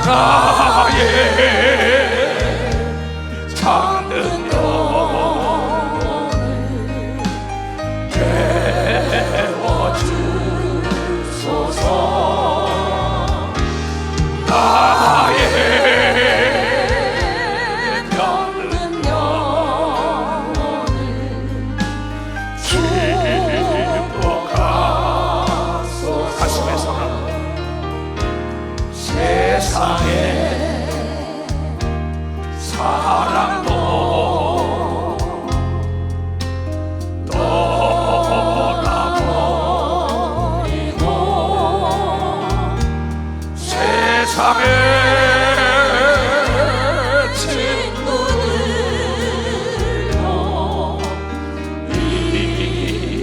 나의 잠든 영혼을 깨워주소서. 나의 병든 영혼을 축복하소서. 가슴에서는 세상에 사랑도 떠나버리고 세상에 친구들도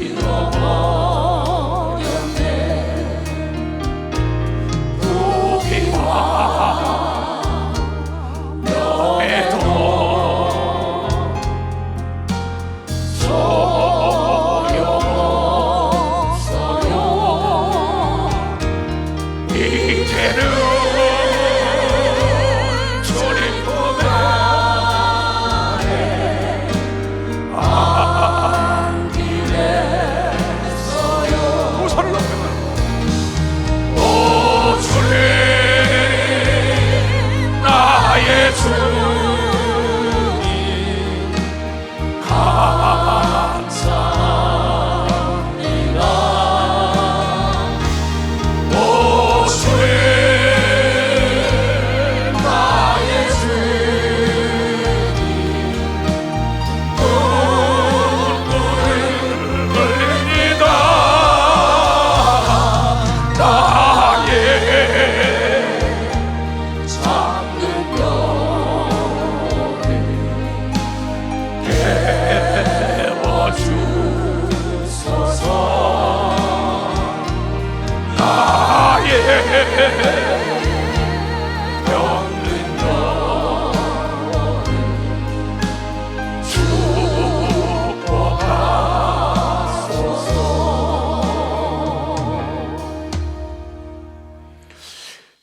잃어버렸네. 부귀와 명예도 소용없어요. 이제는 주님 품에 안기겠어요. 두 손을 높여서 오 주님 나의 주님 감사합니다. 오 주님 나의 주님 눈물을 흘립니다. 나의 잠든 영혼을 깨워주소서. 나의 병든 영혼을 축복하소서.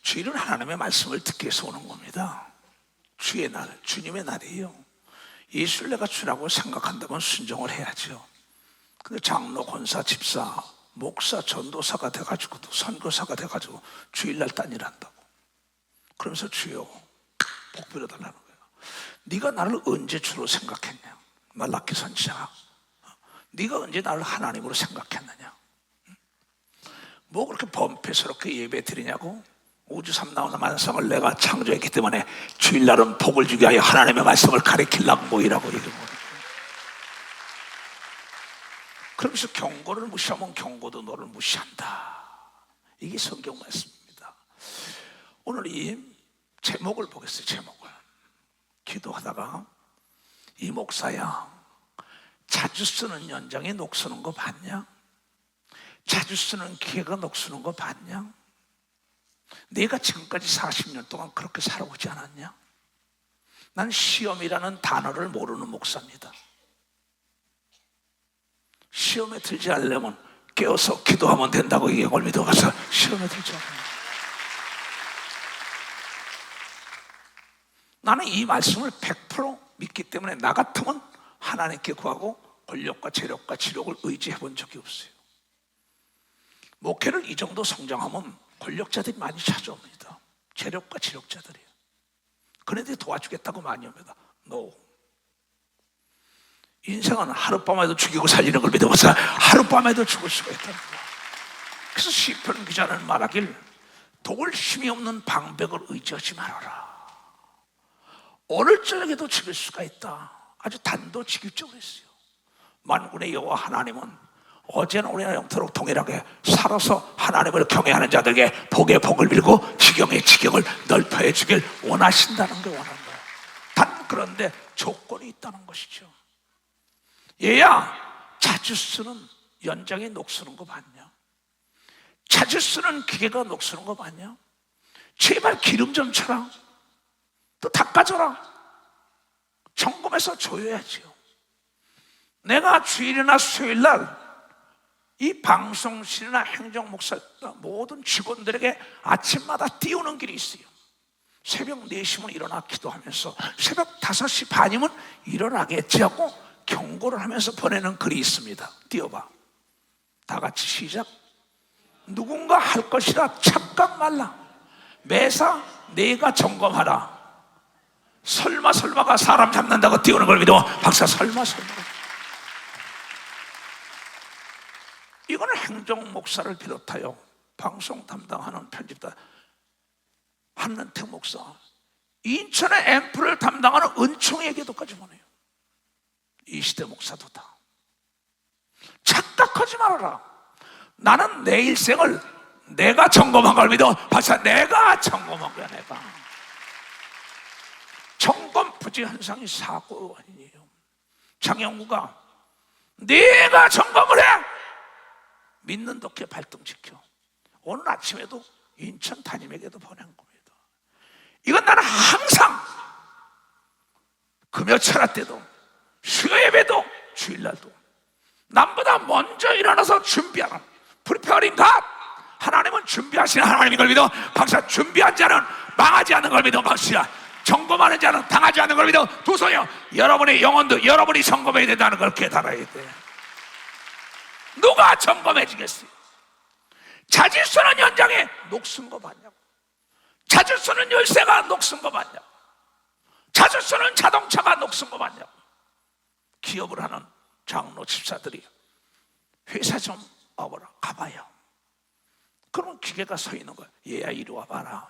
주일은 하나님의 말씀을 듣기 위해서 오는 겁니다. 주의 날, 주님의 날이에요. 예수를 내가 주라고 생각한다면 순종을 해야죠. 근데 장로, 권사, 집사, 목사, 전도사가 돼가지고도 선교사가 돼가지고 주일날 딴 일한다고. 그러면서 주여 복 빌어달라는 거예요. 네가 나를 언제 주로 생각했냐? 말라기 선지자, 네가 언제 나를 하나님으로 생각했느냐? 뭐 그렇게 범패스럽게 예배 드리냐고? 우주삼 나오는 만성을 내가 창조했기 때문에 주일날은 복을 주기 위하여 하나님의 말씀을 가리키려고 모이라고 얘기를 합니다. 그러면서 경고를 무시하면 경고도 너를 무시한다. 이게 성경 말씀입니다. 오늘 이 제목을 보겠어요. 제목을 기도하다가 이 목사야, 자주 쓰는 연장에 녹쓰는 거 봤냐? 자주 쓰는 기회가 녹쓰는 거 봤냐? 내가 지금까지 40년 동안 그렇게 살아오지 않았냐? 난 시험이라는 단어를 모르는 목사입니다. 시험에 들지 않으려면 깨어서 기도하면 된다고 이걸 믿어가서 시험에 들지 않아요. 나는 이 말씀을 100% 믿기 때문에 나 같으면 하나님께 구하고 권력과 재력과 지력을 의지해 본 적이 없어요. 목회를 이 정도 성장하면 권력자들이 많이 찾아옵니다. 재력과 지력자들이에요. 그네들이 도와주겠다고 많이 옵니다. No. 인생은 하룻밤에도 죽이고 살리는 걸 믿어서 하룻밤에도 죽을 수가 있다는 거예요. 그래서 시편 기자는 말하길 도울 힘이 없는 방백을 의지하지 말아라. 오늘 저녁에도 죽일 수가 있다. 아주 단도직입적으로 했어요. 만군의 여호와 하나님은 어제는 우리나 영토록 동일하게 살아서 하나님을 경외하는 자들에게 복의 복을 빌고 지경의 지경을 넓혀해 주길 원하신다는 게 원하는 거예요. 단 그런데 조건이 있다는 것이죠. 얘야, 자주 쓰는 연장에 녹쓰는 거 봤냐? 자주 쓰는 기계가 녹쓰는 거 봤냐? 제발 기름 좀 쳐라. 또 닦아줘라. 점검해서 줘야지요. 내가 주일이나 수요일날 이 방송실이나 행정목사 모든 직원들에게 아침마다 띄우는 길이 있어요. 새벽 4시면 일어나 기도하면서 새벽 5시 반이면 일어나겠지 하고 경고를 하면서 보내는 글이 있습니다. 띄워봐. 다 같이 시작. 누군가 할 것이라 착각 말라. 매사 내가 점검하라. 설마가 사람 잡는다고 띄우는 걸 믿어. 박사 설마. 이거는 행정 목사를 비롯하여 방송 담당하는 편집자 한는택 목사, 인천의 앰플을 담당하는 은총에게도까지 보내요. 이시대 목사도 다. 착각하지 말아라. 나는 내 일생을 내가 점검한 걸 믿어. 박사 내가 점검한 거야. 내가 점검 부지 현상이 사고 아니에요. 장영구가 내가 점검을 해. 믿는 독해 발등지켜. 오늘 아침에도 인천 담임에게도 보낸 겁니다. 이건 나는 항상 금요철야 때도 수요예배도 주일날도 남보다 먼저 일어나서 준비하는 프리페어링 갓. 하나님은 준비하시는 하나님인 걸 믿어. 박사 준비한 자는 망하지 않는 걸 믿어. 박수야. 점검하는 자는 당하지 않는 걸 믿어. 두 손이요. 여러분의 영혼도 여러분이 점검해야 된다는 걸 깨달아야 돼. 누가 점검해 주겠어요? 자질 쓰는 현장에 녹슨 거 봤냐고. 자질 쓰는 열쇠가 녹슨 거 봤냐고. 자질 쓰는 자동차가 녹슨 거 봤냐고. 기업을 하는 장로 집사들이 회사 좀 와보라. 가봐요. 그러면 기계가 서 있는 거야. 얘야 이리 와봐라.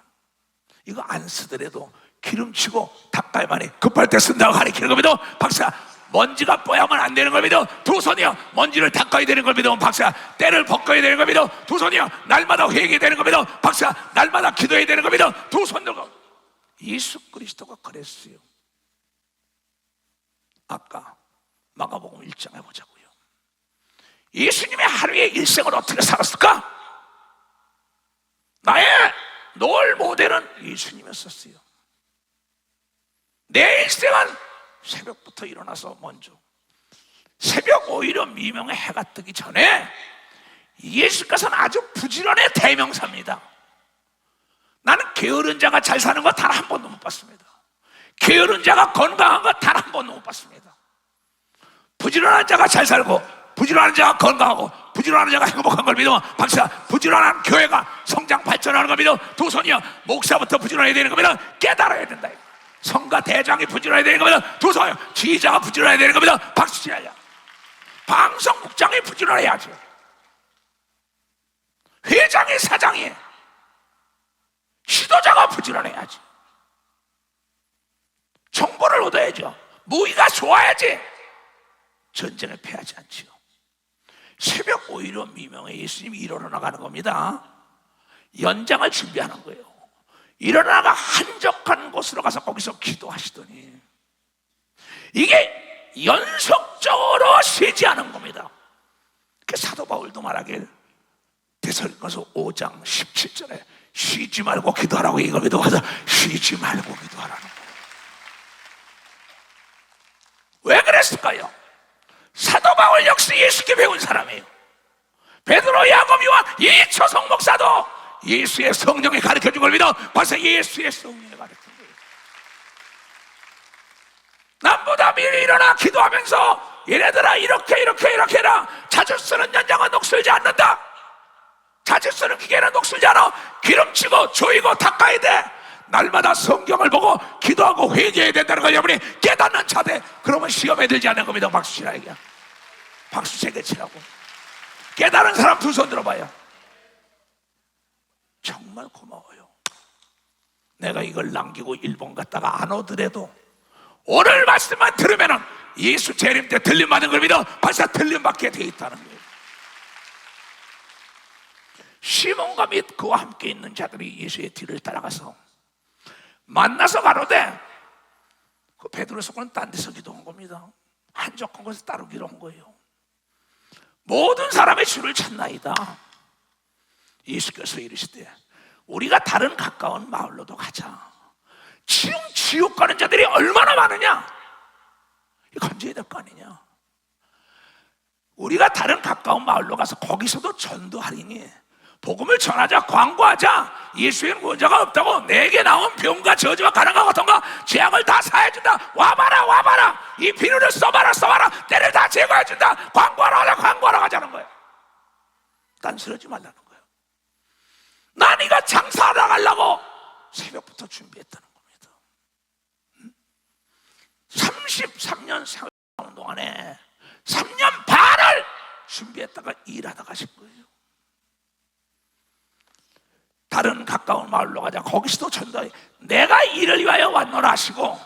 이거 안 쓰더라도 기름치고 닦아야만이 급할 때 쓴다고 가르치는 거 믿어. 박사 먼지가 뽀야면 안 되는 걸 믿어. 두 손이요. 먼지를 닦아야 되는 걸 믿어. 박사 때를 벗겨야 되는 걸 믿어. 두 손이요. 날마다 회개해야 되는 걸 믿어. 박사 날마다 기도해야 되는 걸 믿어. 두 손 들고. 예수 그리스도가 그랬어요. 아까 마가복음 1장에 보자고요. 예수님의 하루의 일생을 어떻게 살았을까? 나의 롤 모델은 예수님이었어요. 내 일생은 새벽부터 일어나서 먼저 새벽 오히려 미명의 해가 뜨기 전에 예수께서는 아주 부지런의 대명사입니다. 나는 게으른 자가 잘 사는 거 단 한 번도 못 봤습니다. 게으른 자가 건강한 거 단 한 번도 못 봤습니다. 부지런한 자가 잘 살고 부지런한 자가 건강하고 부지런한 자가 행복한 걸 믿으면 박사 부지런한 교회가 성장 발전하는 걸 믿어. 두 손이요. 목사부터 부지런해야 되는 겁니다. 깨달아야 된다. 성가 대장이 부지런해야 되는 겁니다. 두 손이요. 지휘자가 부지런해야 되는 겁니다. 박수 치야야. 방송국장이 부지런해야죠. 회장이 사장이 지도자가 부지런해야지. 정보를 얻어야죠. 무기가 좋아야지 전쟁을 패하지 않지요. 새벽 오히려 미명에 예수님이 일어나 가는 겁니다. 연장을 준비하는 거예요. 일어나가 한적한 곳으로 가서 거기서 기도하시더니 이게 연속적으로 쉬지 않은 겁니다. 그 사도 바울도 말하길 데살로니가서 5장 17절에 쉬지 말고 기도하라고 이겁니다. 가서 쉬지 말고 기도하라는 거예요. 왜 그랬을까요? 사도 바울 역시 예수께 배운 사람이에요. 베드로, 야곱, 요한, 이초성 목사도 예수의 성령이 가르쳐준 걸 믿어. 벌써 예수의 성령이 가르쳐준 거예요. 남보다 미리 일어나 기도하면서 얘네들아 이렇게 해라. 자주 쓰는 연장은 녹슬지 않는다. 자주 쓰는 기계는 녹슬지 않아. 기름치고 조이고 닦아야 돼. 날마다 성경을 보고 기도하고 회개해야 된다는 걸 여러분이 깨닫는 차대. 그러면 시험에 들지 않는 겁니다. 박수 치라 이게. 박수 세게 치라고. 깨달은 사람 두 손 들어봐요. 정말 고마워요. 내가 이걸 남기고 일본 갔다가 안 오더라도 오늘 말씀만 들으면은 예수 재림 때 들림 받는 걸 믿어. 벌써 들림 받게 돼 있다는 거예요. 시몬과 및 그와 함께 있는 자들이 예수의 뒤를 따라가서 만나서 가로되 그 베드로 속은 딴 데서 기도한 겁니다. 한적한 곳에서 따르기로 한 거예요. 모든 사람의 주를 찾나이다. 예수께서 이르시되 우리가 다른 가까운 마을로도 가자. 지금 지옥 가는 자들이 얼마나 많으냐. 이거 건져야 될 거 아니냐. 우리가 다른 가까운 마을로 가서 거기서도 전도하리니 복음을 전하자, 광고하자. 예수에는 구원자가 없다고. 내게 나온 병과 저주와 가난과 고통과 재앙을 다 사해준다. 와봐라 와봐라. 이 비누를 써봐라 써봐라. 때를 다 제거해준다. 광고하러 가자, 광고하러 가자는 거예요. 딴스러지 말라는 거예요. 난 이가 장사하러 가려고 새벽부터 준비했다는 겁니다. 33년 생활하는 동안에 3년 반을 준비했다가 일하다 가신 거예요. 다른 가까운 마을로 가자. 거기서도 전도해. 내가 이를 위하여 왔노라 하시고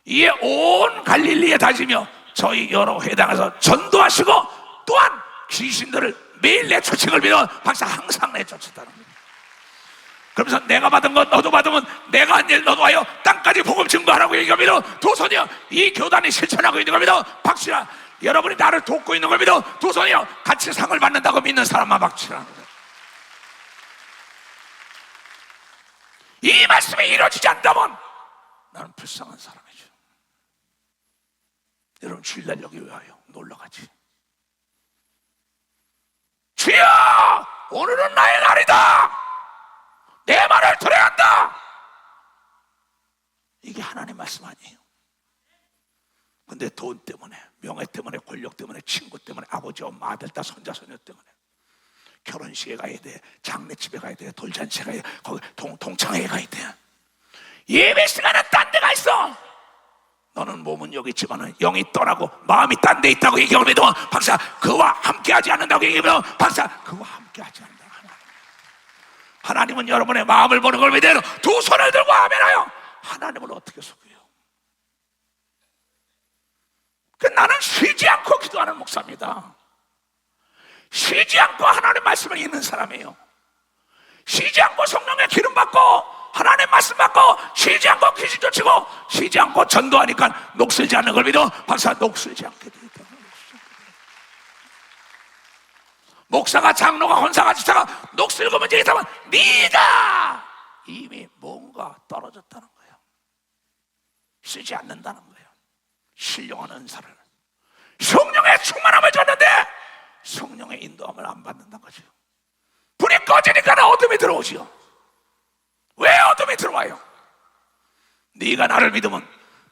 이에 온 갈릴리에 다니며 저희 여러 회당에서 전도하시고 또한 귀신들을 매일 내쫓은 걸 믿어. 박사 항상 내쫓았다는 거예요. 그러면서 내가 받은 것 너도 받으면 내가 한 일 너도 하여 땅까지 복음 증거하라고 얘기합니다. 두 손이여 이 교단이 실천하고 있는 겁니다. 박수라. 여러분이 나를 돕고 있는 겁니다. 두 손이여 같이 상을 받는다고 믿는 사람만 박수라는 거예요. 이 말씀이 이루어지지 않다면 나는 불쌍한 사람이죠. 여러분 주일날 여기 왜 와요? 놀러가지. 주여 오늘은 나의 날이다. 내 말을 들어야 한다. 이게 하나님 말씀 아니에요. 근데 돈 때문에, 명예 때문에, 권력 때문에, 친구 때문에, 아버지, 엄마, 아들, 딸, 손자, 소녀 때문에 결혼식에 가야 돼, 장례집에 가야 돼, 돌잔치에 가야 돼, 거기 동창회에 가야 돼. 예배 시간은 딴 데가 있어. 너는 몸은 여기 있지만 영이 떠나고 마음이 딴 데 있다고 얘기하면 박사 그와 함께하지 않는다고 얘기하면 박사 그와 함께하지 않는다. 하나님은 여러분의 마음을 보는 걸 믿어요. 두 손을 들고 아멘하여. 하나님을 어떻게 속여요? 나는 쉬지 않고 기도하는 목사입니다. 쉬지 않고 하나님 말씀을 읽는 사람이에요. 쉬지 않고 성령의 기름 받고 하나님 말씀 받고 쉬지 않고 귀신 쫓고 쉬지 않고 전도하니까 녹슬지 않는 걸 믿어. 박사 녹슬지 않게 되겠다. 목사가 장로가 헌사가 집사가 녹슬고 문제 있다면 네가 이미 뭔가 떨어졌다는 거예요. 쓰지 않는다는 거예요. 신령한 은사를 성령의 충만함을 줬는데 성령의 인도함을 안 받는다는 거죠. 불이 꺼지니까 어둠이 들어오지요. 왜 어둠이 들어와요? 네가 나를 믿으면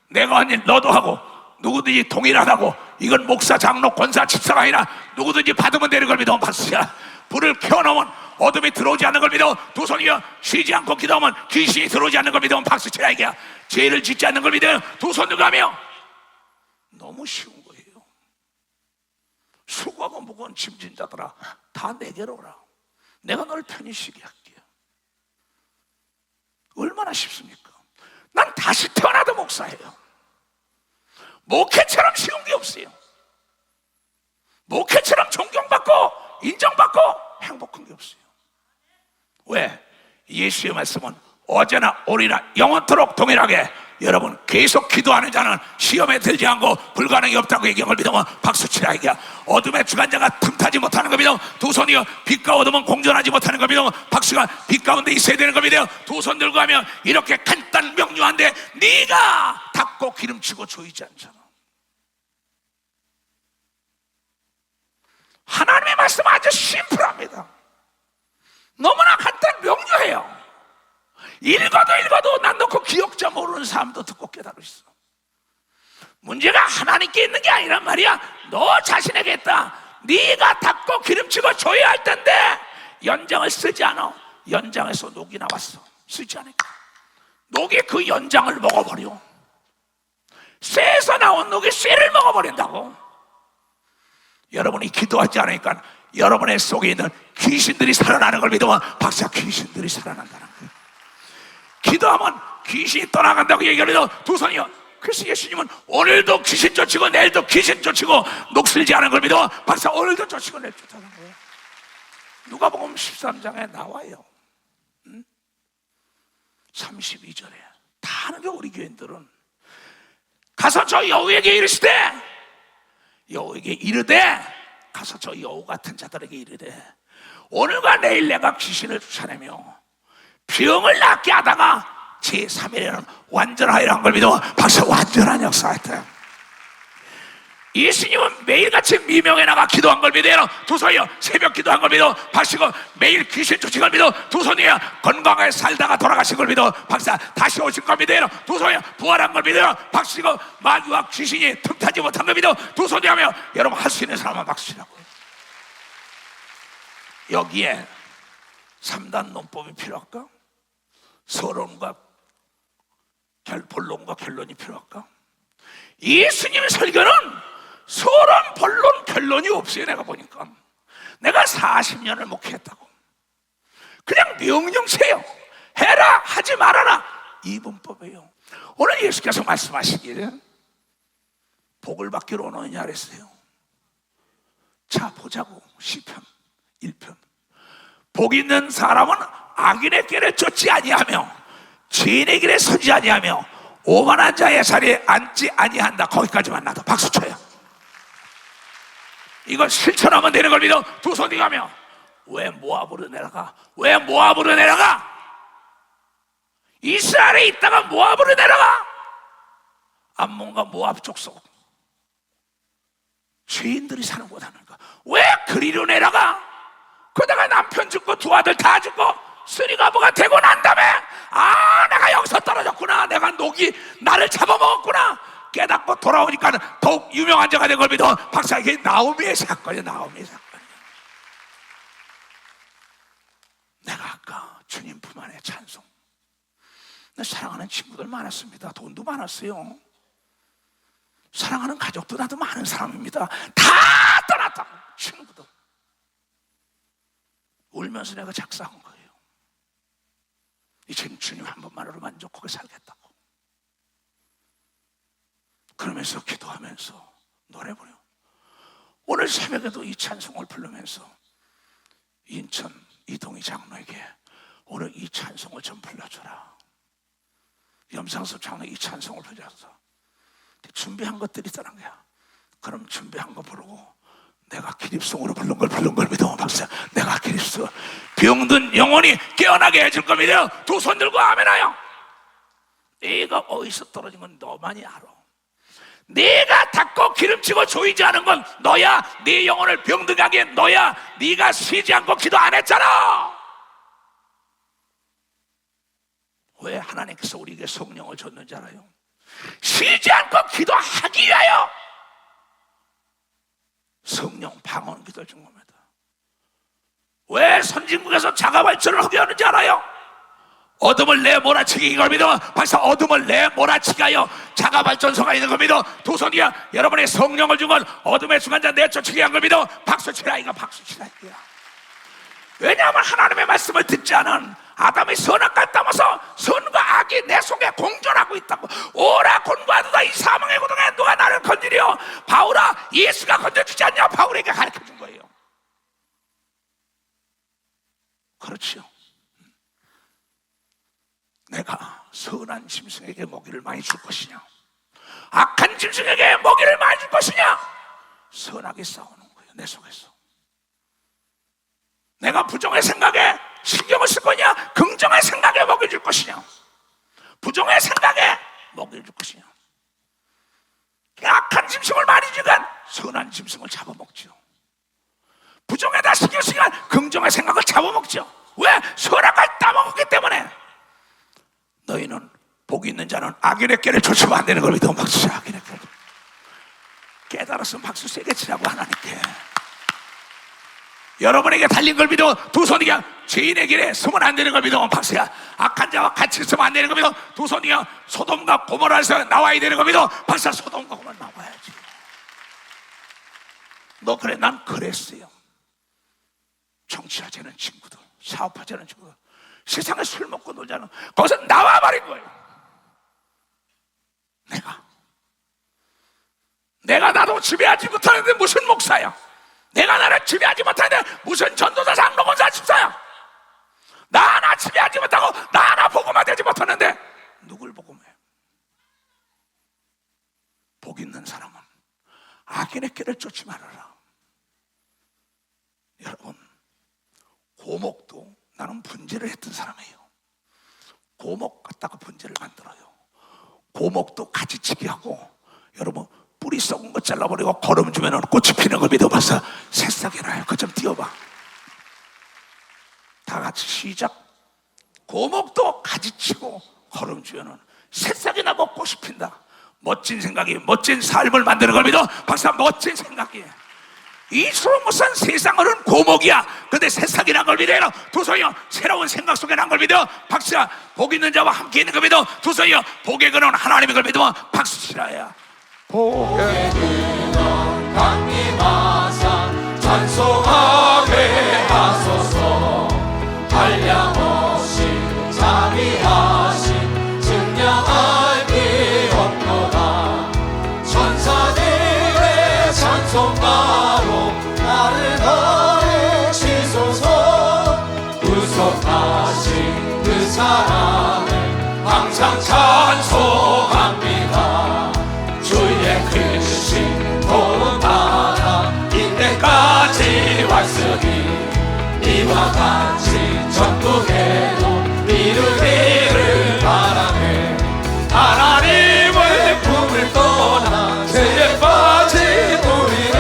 내가 한 일 너도 하고 누구든지 동일하다고. 이건 목사, 장로, 권사, 집사가 아니라 누구든지 받으면 되는 걸 믿으면 박수야. 불을 켜놓으면 어둠이 들어오지 않는 걸 믿어. 두 손이여 쉬지 않고 기도하면 귀신이 들어오지 않는 걸 믿으면 박수 치라 이게야. 죄를 짓지 않는 걸 믿어요. 두 손 들고 하며. 너무 쉬운 거예요. 수고하고 무거운 짐진 자들아 다 내게로 오라. 내가 널 편히 쉬게 할게요. 얼마나 쉽습니까? 난 다시 태어나도 목사예요. 목회처럼 쉬운 게 없어요. 목회처럼 존경받고 인정받고 행복한 게 없어요. 왜? 예수의 말씀은 어제나 오리나 영원토록 동일하게. 여러분 계속 기도하는 자는 시험에 들지 않고 불가능이 없다고 얘기한 걸 믿으면 박수치라 이게야. 어둠의 주관자가 틈타지 못하는 걸 믿으면 두 손이요 빛과 어둠은 공존하지 못하는 걸 믿으면 박수가 빛 가운데 있어야 되는 걸 믿어요. 두 손 들고 하면 이렇게 간단 명료한데 네가 닦고 기름치고 조이지 않잖아. 하나님의 말씀은 아주 심플합니다. 너무나 간단 명료해요. 읽어도 난 놓고 기억자 모르는 사람도 듣고 깨달을 수 있어. 문제가 하나님께 있는 게 아니란 말이야. 너 자신에게 있다. 네가 닦고 기름치고 줘야 할 텐데 연장을 쓰지 않아. 연장에서 녹이 나왔어. 쓰지 않으니까 녹이 그 연장을 먹어버려. 쇠에서 나온 녹이 쇠를 먹어버린다고. 여러분이 기도하지 않으니까 여러분의 속에 있는 귀신들이 살아나는 걸 믿으면 박사 귀신들이 살아난다는 거예요. 기도하면 귀신이 떠나간다고 얘기하면 두 손이요. 그래서 예수님은 오늘도 귀신 쫓고 내일도 귀신 쫓고 녹슬지 않은 걸 믿어. 박사 오늘도 쫓고 내일 쫓아가는 거예요. 누가복음 13장에 나와요. 32절에 다 하는 게 우리 교인들은 가서 저 여우에게 이르시되 여우에게 이르되 가서 저 여우 같은 자들에게 이르되 오늘과 내일 내가 귀신을 쫓아내며 병을 낫게 하다가 제3일에는 완전하리라는 걸 믿어. 박사 완전한 역사였다. 예수님은 매일같이 미명에 나가 기도한 걸 믿어요. 두 손이요. 새벽 기도한 걸 믿어. 박시고 매일 귀신 쫓은 걸 믿어. 두 손이요. 건강하게 살다가 돌아가신 걸 믿어. 박사 다시 오신 걸 믿어요. 두 손이요. 부활한 걸 믿어요. 박시고 마귀와 귀신이 틈타지 못한 걸 믿어. 두 손이 하며 여러분 할 수 있는 사람은 박수치라고. 여기에 3단 논법이 필요할까? 서론과 본론과 결론이 필요할까? 예수님의 설교는 서론, 본론, 결론이 없어요. 내가 보니까 내가 40년을 목회했다고. 그냥 명령세요. 해라 하지 말아라 이 문법이에요. 오늘 예수께서 말씀하시기를 복을 받기로 오느냐 그랬어요. 자 보자고. 시편 1편. 복 있는 사람은 악인의 길에 쫓지 아니하며 죄인의 길에 서지 아니하며 오만한 자의 자리에 앉지 아니한다. 거기까지만 나도 박수 쳐요. 이걸 실천하면 되는 걸 믿어. 두 손 뒤가며 왜 모압으로 내려가? 왜 모압으로 내려가? 이스라엘에 있다가 모압으로 내려가. 암몬과 모압 족속 죄인들이 사는 곳 하는가? 왜 그리로 내려가? 그러다가 남편 죽고 두 아들 다 죽고 쓰리가부가 되고 난 다음에 아 내가 여기서 떨어졌구나. 내가 녹이 나를 잡아먹었구나. 깨닫고 돌아오니까 더욱 유명한 자가 된 걸 믿어. 박사 이게 나오미의 사건이야. 나오미의 사건이야. 내가 아까 주님 품 안에 찬송. 나 사랑하는 친구들 많았습니다. 돈도 많았어요. 사랑하는 가족도 나도 많은 사람입니다. 다 떠났다고. 친구도 울면서 내가 작사한 거예요. 이제 주님 한 번만으로 만족하게 살겠다고. 그러면서 기도하면서 노래 부르요. 오늘 새벽에도 이 찬송을 부르면서 인천 이동희 장로에게 오늘 이 찬송을 좀 불러줘라. 염상섭 장로 이 찬송을 불러줘서 준비한 것들이 있다는 거야. 그럼 준비한 거 부르고 내가 기립송으로 부른 걸 믿어. 박사 내가 기립송 병든 영혼이 깨어나게 해줄 걸 믿어요. 두 손 들고 아멘하여. 네가 어디서 떨어진 건 너만이 알아. 네가 닦고 기름치고 조이지 않은 건 너야. 네 영혼을 병들게 하기에 너야. 네가 쉬지 않고 기도 안 했잖아. 왜 하나님께서 우리에게 성령을 줬는지 알아요? 쉬지 않고 기도하기 위하여 성령 방언 기도를 준 겁니다. 왜 선진국에서 자가발전을 하게 하는지 알아요? 어둠을 내 몰아치기 이걸 믿어. 벌써 어둠을 내 몰아치기 하여 자가발전소가 있는 걸 믿어. 두 손이야. 여러분의 성령을 준 건 어둠의 중간자 내쫓기 한 걸 믿어. 박수치라 이거 박수치라 이거야. 왜냐하면 하나님의 말씀을 듣지 않은 아담이 선악과 따라서 선과 악이 내 속에 공존하고 있다고. 오라 곤고하도다 이 사망의 고통에 누가 나를 건드려. 바울아 예수가 건져주지 않냐. 바울에게 가르쳐준 거예요. 그렇죠. 내가 선한 짐승에게 먹이를 많이 줄 것이냐 악한 짐승에게 먹이를 많이 줄 것이냐. 선하게 싸우는 거예요. 내 속에서 내가 부정의 생각에 신경을 쓸 거냐 긍정의 생각에 먹여줄 것이냐. 부정의 생각에 먹여줄 것이냐. 악한 짐승을 많이 주면 선한 짐승을 잡아먹죠. 부정에다 신경 쓰면 긍정의 생각을 잡아먹죠. 왜? 선악을 따먹었기 때문에. 너희는 복이 있는 자는 악인의 길을 쫓으면 안 되는 걸 믿어. 박수 쳐. 악인의 길 깨달았으면 박수 세게 치라고 하나님께. 여러분에게 달린 걸 믿어. 두 손이야. 죄인의 길에 서면 안 되는 걸 믿어. 박수야. 악한 자와 같이 서면 안 되는 걸 믿어. 두 손이야. 소돔과 고모라에서 나와야 되는 걸 믿어. 박수야. 소돔과 고모라 나와야지. 너 그래. 난 그랬어요. 정치하자는 친구들, 사업하자는 친구들, 세상에 술 먹고 놀자는 거기서 나와버린 거예요. 내가 나도 지배하지 못하는데 무슨 목사야. 내가 나를 지배하지 못하는데 무슨 전도사 장로권사 집사야. 나 하나 지배하지 못하고 나 하나 복음화 되지 못하는데 누굴 복음해. 복 있는 사람은 악인의 길을 쫓지 말아라. 여러분 고목도 나는 분재를 했던 사람이에요. 고목 갖다가 분재를 만들어요. 고목도 가지치기 하고 여러분 뿌리 썩은 거 잘라버리고 거름 주면 꽃이 피는 걸 믿어봐서 새싹이 나요. 그거 좀 띄워봐. 다 같이 시작. 고목도 가지치고 거름 주면 새싹이 나고 꽃이 핀다. 멋진 생각이 멋진 삶을 만드는 걸 믿어. 박사, 멋진 생각이. 이 소모산 세상은 고목이야. 근데 새싹이 난 걸 믿어요. 두 손이요, 새로운 생각 속에 난 걸 믿어. 박수야. 복 있는 자와 함께 있는 걸 믿어. 두 손이요, 복의 근원 하나님의 걸 믿어. 박수 치라야. 복의 근원 강림하사 찬송하게 하소서. 한량없이 자비하신 증량할 길 없도다. 천사들의 찬송가로 나를 가르치소서. 구속하신 그 사랑을 항상 찬송합니다. 주의 크신 도움 따라 이때까지 왔으니 이와 같이 천국에도 이루기를 바라네. 하나님의 품을 떠나 죄에 빠진 우리를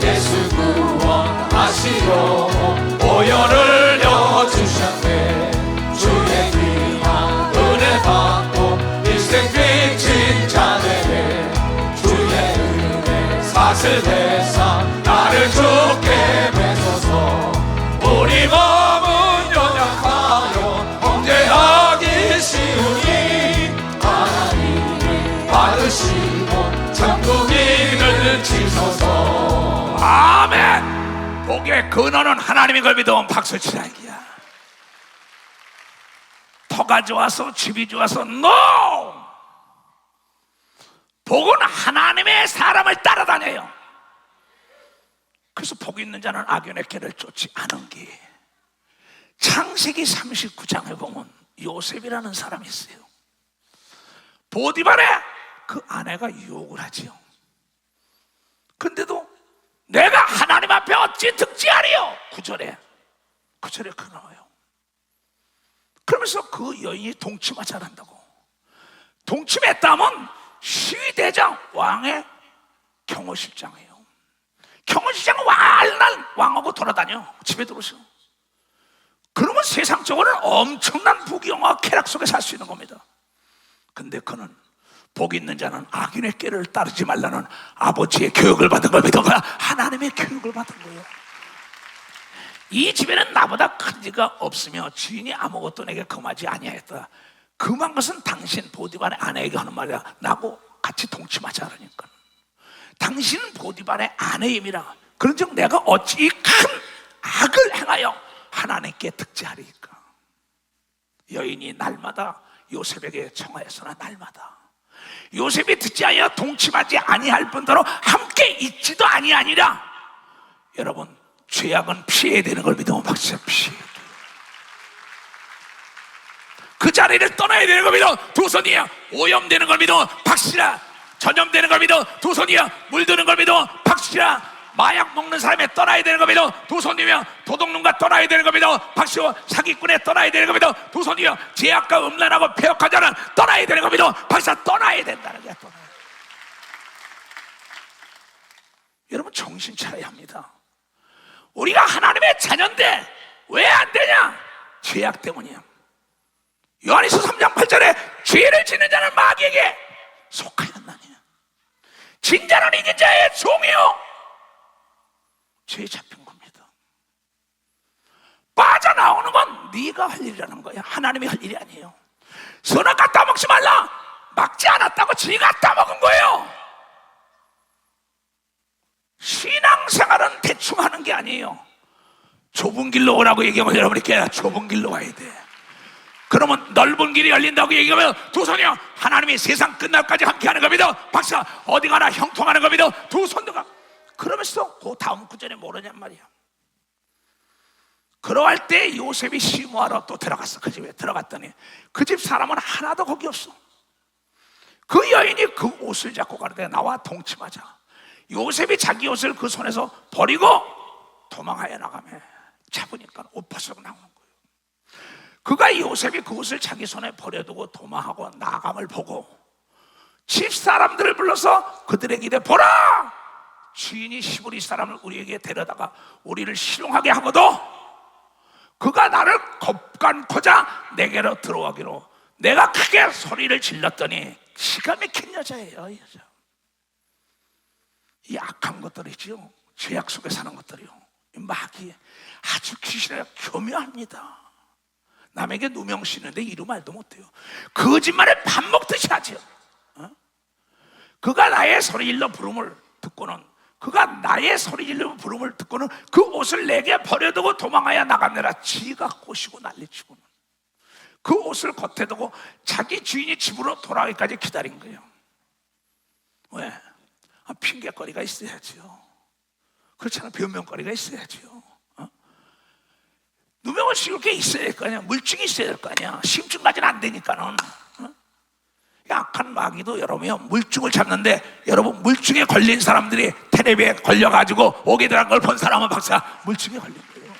예수 구원하시려 보혈을 내어주셨네. 주의 귀한 은혜 받고 일생 빚진 자들의 주의 은혜 사슬 대사 나를 주께 맺어서. 우리 마음은 연약하여 범죄하기 쉬우니 하나님을 받으시고 천국인을 치소서. 아멘. 복의 근원은 하나님인 걸 믿으면 박수 치라 이기야. 터가 좋아서 집이 좋아서 NO! 복은 하나님의 사람을 따라다녀요. 그래서 복 있는 자는 악인의 길을 쫓지 않은 게. 창세기 39장에 보면 요셉이라는 사람이 있어요. 보디발의 그 아내가 유혹을 하지요. 근데도 내가 하나님 앞에 어찌 득지하리요? 9절에 그 나와요. 그러면서 그 여인이 동침하자 한다고. 동침했다면 시위대장 왕의 경호실장이에요. 경호실장은 왈날 왕하고 돌아다녀. 집에 들어오셔. 그러면 세상적으로는 엄청난 부귀영화 쾌락 속에 살 수 있는 겁니다. 근데 그는 복 있는 자는 악인의 길을 따르지 말라는 아버지의 교육을 받은 걸 믿은 거야. 하나님의 교육을 받은 거예요. 이 집에는 나보다 큰 지가 없으며 주인이 아무것도 내게 금하지 아니하였다. 금한 것은 당신 보디발의 아내에게 하는 말이야. 나하고 같이 동침하자 그러니까. 당신은 보디발의 아내임이라. 그런즉 내가 어찌 큰 악을 행하여 하나님께 득지하리까. 여인이 날마다 요셉에게 청하였으나 날마다 요셉이 듣지하여 동침하지 아니할 뿐더러 함께 있지도 아니하니라. 여러분, 죄악은 피해야 되는 걸 믿으면 박수 피해. 그 자리를 떠나야 되는 걸 믿어. 두 손이야. 오염되는 걸 믿어. 박수라. 전염되는 걸 믿어. 두 손이야. 물드는 걸 믿어. 박수라. 마약 먹는 사람에 떠나야 되는 걸 믿어. 두 손이면 도둑놈과 떠나야 되는 걸 믿어. 박수. 사기꾼에 떠나야 되는 걸 믿어. 두 손이요. 죄악과 음란하고 폐역한 자는 떠나야 되는 걸 믿어. 박수. 떠나야 된다는 거야. 떠나야. 여러분, 정신 차려야 합니다. 우리가 하나님의 자녀인데 왜 안 되냐? 죄악 때문이야. 요한일서 3장 8절에 죄를 짓는 자는 마귀에게 속하였나니 진자는 이긴 자의 종이요. 죄에 잡힌 겁니다. 빠져나오는 건 네가 할 일이라는 거야. 하나님이 할 일이 아니에요. 선악과 따먹지 말라. 막지 않았다고 지가 따먹은 거예요. 신앙생활은 대충 하는 게 아니에요. 좁은 길로 오라고 얘기하면 여러분이 깨라. 좁은 길로 와야 돼. 그러면 넓은 길이 열린다고 얘기하면 두 손이요. 하나님이 세상 끝날까지 함께하는 겁니다. 박사. 어디 가나 형통하는 겁니다. 두 손도가. 그러면서 그 다음 구절에 뭐라냔 말이야. 그러할 때 요셉이 시무하러 또 들어갔어. 그 집에 들어갔더니 그 집 사람은 하나도 거기 없어. 그 여인이 그 옷을 잡고 가는데 나와 동침하자. 요셉이 자기 옷을 그 손에서 버리고 도망하여 나가며 잡으니까 옷 벗고 나오는 거예요. 그가 요셉이 그 옷을 자기 손에 버려두고 도망하고 나감을 보고 집 사람들을 불러서 그들에게 이래 보라, 주인이 시부리 사람을 우리에게 데려다가 우리를 실용하게 하고도 그가 나를 겁간코자 내게로 들어오기로 내가 크게 소리를 질렀더니 기가 막힌 여자예요. 이 여자. 이 악한 것들이지요, 죄악 속에 사는 것들이요, 이 마귀 아주 귀신에 교묘합니다. 남에게 누명 씌는데 이루 말도 못해요. 거짓말에 밥 먹듯이 하죠. 그가 나의 소리 질러 부름을 듣고는 그 옷을 내게 버려두고 도망하여 나가느라 지가 꼬시고 난리치고는 그 옷을 겉에 두고 자기 주인이 집으로 돌아오기까지 기다린 거예요. 왜? 핑계거리가 있어야죠. 그렇잖아. 변명거리가 있어야죠. 누명을 씌울 게 있어야 될 거 아니야. 물증이 있어야 될 거 아니야. 심증 가지는 안 되니까는. 악한 마귀도 여러분이 물증을 잡는데, 여러분 물증에 걸린 사람들이 텔레비에 걸려가지고 오게 들어간 걸 본 사람은 박사 물증에 걸린 거예요.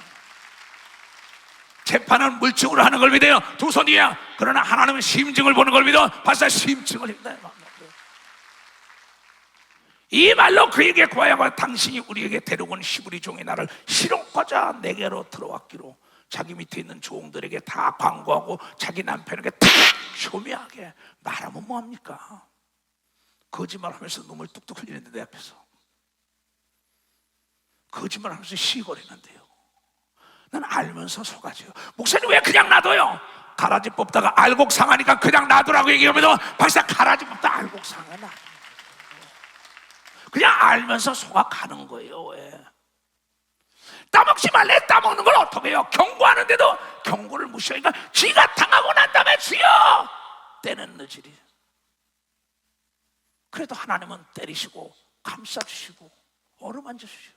재판은 물증으로 하는 걸 믿어요. 두 손이야. 그러나 하나님은 심증을 보는 걸 믿어. 박사 심증을 믿어요. 이 말로 그에게 고하여 당신이 우리에게 데려온 시부리 종이 나를 실용하자 내게로 들어왔기로 자기 밑에 있는 종들에게 다 광고하고 자기 남편에게 다 교묘하게 말하면 뭐합니까? 거짓말하면서 눈물 뚝뚝 흘리는데 내 앞에서 거짓말하면서 시거리는데요. 난 알면서 속아져요. 목사님 왜 그냥 놔둬요? 가라지 뽑다가 알곡 상하니까 그냥 놔두라고 얘기하면 박사 가라지 뽑다 알곡 상하 나 그냥 알면서 속아 가는 거예요. 왜? 따먹지 말래. 따먹는 걸 어떻게 해요? 경고하는데도 경고를 무시하니까 지가 당하고 난 다음에 주여 때는 늦으리. 그래도 하나님은 때리시고 감싸주시고 어루만져 주시고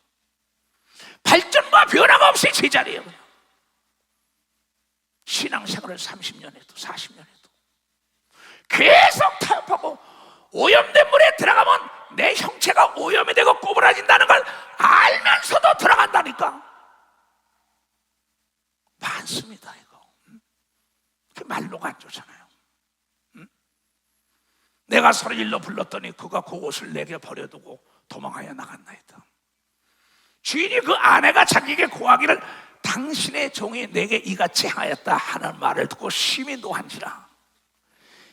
발전과 변화가 없이 제자리예요. 그냥 신앙생활을 30년 해도 40년 해도 계속 타협하고 오염된 물에 들어가면 내 형체가 오염이 되고 꼬부라진다는 걸 알면서도 들어간다니까. 많습니다 이거. 그 말로가 안 좋잖아요. 내가 소리질러 불렀더니 그가 그 옷을 내게 버려두고 도망하여 나갔나이다. 주인이 그 아내가 자기에게 고하기를 당신의 종이 내게 이같이 하였다 하는 말을 듣고 심히 노한지라.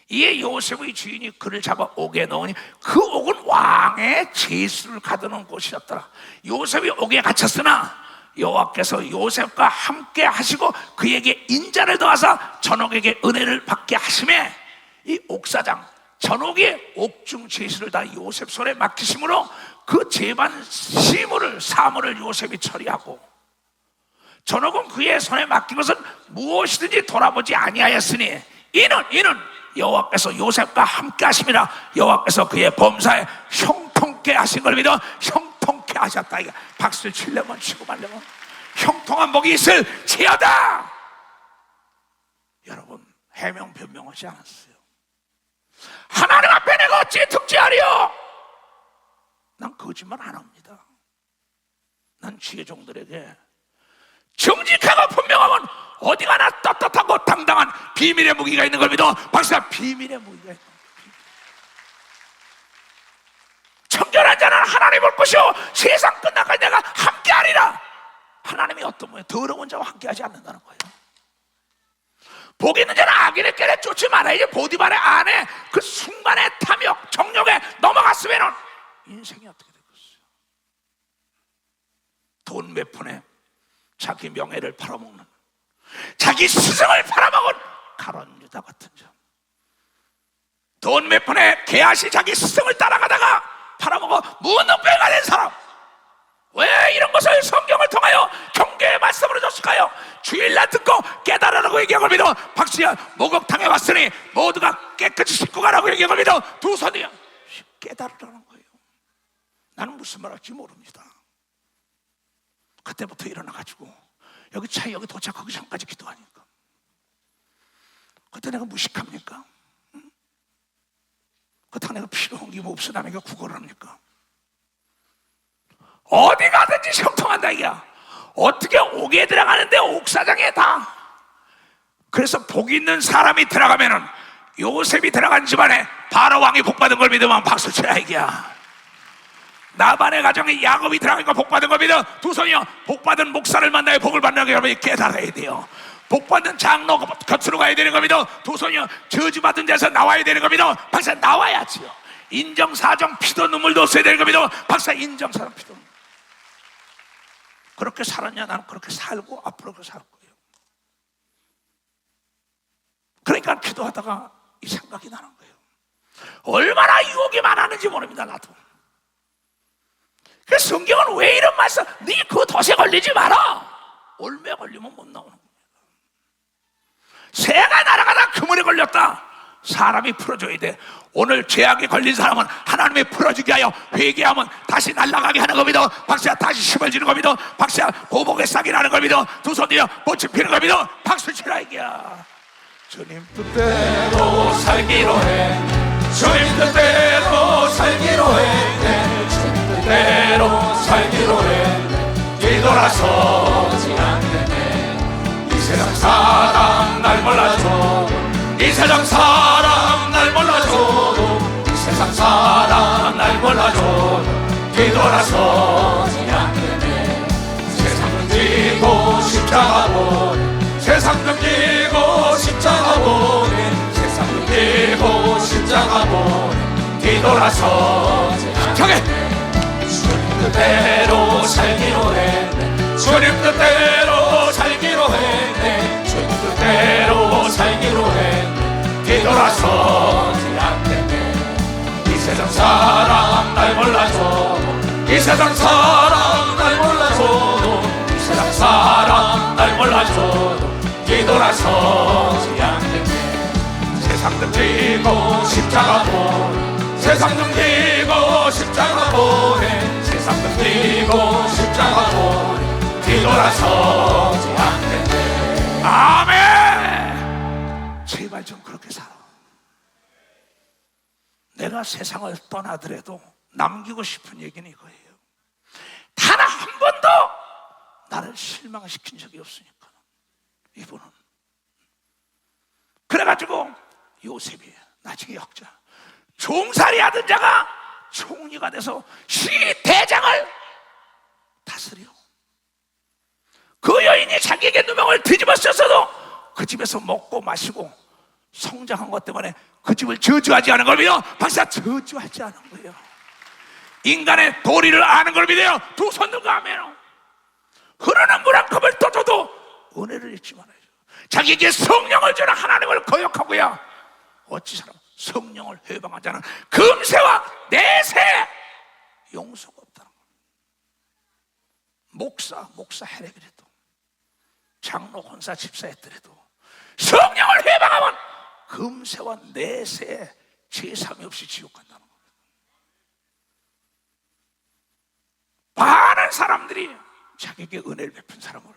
이에 요셉의 주인이 그를 잡아 옥에 넣으니 그 옥은 왕의 제수를 가두는 곳이었더라. 요셉이 옥에 갇혔으나 여호와께서 요셉과 함께 하시고 그에게 인자를 더하사 전옥에게 은혜를 받게 하심에 이 옥사장 전옥의 옥중 제수를 다 요셉 손에 맡기심으로 그 재반 사물을 요셉이 처리하고 전옥은 그의 손에 맡긴 것은 무엇이든지 돌아보지 아니하였으니 이는 여호와께서 요셉과 함께 하심이라. 여호와께서 그의 범사에 형통케 하신 걸 믿어 형통케 하셨다. 이게 박수를 치려면 치고 말려면 형통한 복이 있을지어다. 여러분 해명 변명하지 않았어요. 하나님 앞에 내가 어찌 득지하리요? 난 거짓말 안 합니다. 난 주의 종들에게 정직하고 분명하면 어디 가나 떳떳하고 당당한 비밀의 무기가 있는 걸 믿어. 박사 비밀의 무기가 있는 거예요. 청결한 자는 하나님 볼 것이요 세상 끝나까지 내가 함께하리라. 하나님이 어떤 거예요? 더러운 자와 함께하지 않는다는 거예요. 복 있는 자는 악인의 꾀에 쫓지 말아야지. 보디발의 안에 그 순간의 탐욕 정욕에 넘어갔으면 인생이 어떻게 되겠어요? 돈 몇 푼에 자기 명예를 팔아먹는, 자기 스승을 팔아먹은 가론 유다 같은 자. 돈 몇 푼에 개아시 자기 스승을 따라가다가 팔아먹어 무능병이가 된 사람. 왜 이런 것을 성경을 통하여 경계의 말씀으로 줬을까요? 주일날 듣고 깨달으라고 얘기한 걸 믿어. 박수야. 목욕탕에 왔으니 모두가 깨끗이 씻고 가라고 얘기한 걸 믿어. 두 손이야. 깨달으라는 거예요. 나는 무슨 말 할지 모릅니다. 그때부터 일어나가지고 여기 차에 여기 도착하기 전까지 기도하니까 그때 내가 무식합니까? 그때 내가 필요한 게 뭐 없어 남에게 구걸을 합니까? 어디 가든지 형통한다 이야. 어떻게 옥에 들어가는데 옥사장에 다. 그래서 복 있는 사람이 들어가면은 요셉이 들어간 집안에 바로 왕이 복받은 걸 믿으면 박수 쳐야 이기야. 나반의 가정에 야곱이 들어간 거 복받은 걸 믿어. 두 손이요, 복받은 목사를 만나야 복을 받는 거 여러분이 깨달아야 돼요. 복받은 장로 곁으로 가야 되는 겁니다. 두 손이요, 저주받은 데서 나와야 되는 겁니다. 박사 나와야지요. 인정사정 피도 눈물도 없어야 되는 겁니다. 박사 인정사정 피도 눈물. 그렇게 살았냐? 나는 그렇게 살고 앞으로 그렇게 살 거예요. 그러니까 기도하다가 이 생각이 나는 거예요. 얼마나 유혹이 많았는지 모릅니다. 나도. 그 성경은 왜 이런 말씀? 네 그 덫에 걸리지 마라. 올매 걸리면 못 나오는 겁니다. 새가 날아가다 그물에 걸렸다. 사람이 풀어줘야 돼. 오늘 죄악에 걸린 사람은 하나님이 풀어주게 하여 회개하면 다시 날아가게 하는 겁니다. 박수야, 다시 힘을 주는 겁니다. 박수야, 고복의 싹이 나는 겁니다. 두 손 뒤에 꽃이 피는 겁니다. 박수 치라 이게야. 주님 뜻대로 살기로 해. 주님 뜻대로 살기로 해. 주님 뜻대로 살기로 해. 뒤돌아서지 않겠네. 이 세상 사람 날 몰라줘. 이 세상 사람 날 몰라줘. 이 세상 사람 날 몰라줘. 뒤돌아서지 않겠네. 세상은 지고 십자가 보네. 세상은 지고 십자가 보네. 세상은 지고 십자가 보네. 뒤돌아서지 않겠네. 주님 뜻대로 살기로 했네. 주님 뜻대로 살기로 했네. 주님 뜻대로 살기로 했네. 뒤돌아서지 않겠네. 이 세상 사람 날 몰라줘. 이 세상 사람 날 몰라줘. 이 세상 사람 날 몰라줘. 뒤돌아서지 않겠네. 세상 등지고 십자가 보네. 세상 등지고 십자가 보네. 세상 등지고 십자가 보네. 뒤돌아서지 않겠네. 아멘. 제발 좀 그렇게 살아. 내가 세상을 떠나더라도 남기고 싶은 얘기는 이거예요. 단 한 번도 나를 실망시킨 적이 없으니까. 이분은. 그래가지고 요셉이 나중에 역자, 종살이 하던 자가 총리가 돼서 시대장을 다스려. 그 여인이 자기에게 누명을 뒤집어 썼어도 그 집에서 먹고 마시고 성장한 것 때문에 그 집을 저주하지 않은 걸 믿어. 박사, 저주하지 않은 거예요. 인간의 도리를 아는 걸 믿어요. 두 손 들고 아멘. 흐르는 물 한 컵을 떠줘도 은혜를 잊지 말아요. 자기에게 성령을 주는 하나님을 거역하고요, 어찌 사람 성령을 회방하지 않은 금세와 내세 용서가 없다는 겁니다. 목사 해례그래도, 장로 권사 집사했더라도 성령을 회방하면 금세와 내세 죄삼이 없이 지옥 간다는 겁니다. 많은 사람들이 자기에게 은혜를 베푼 사람을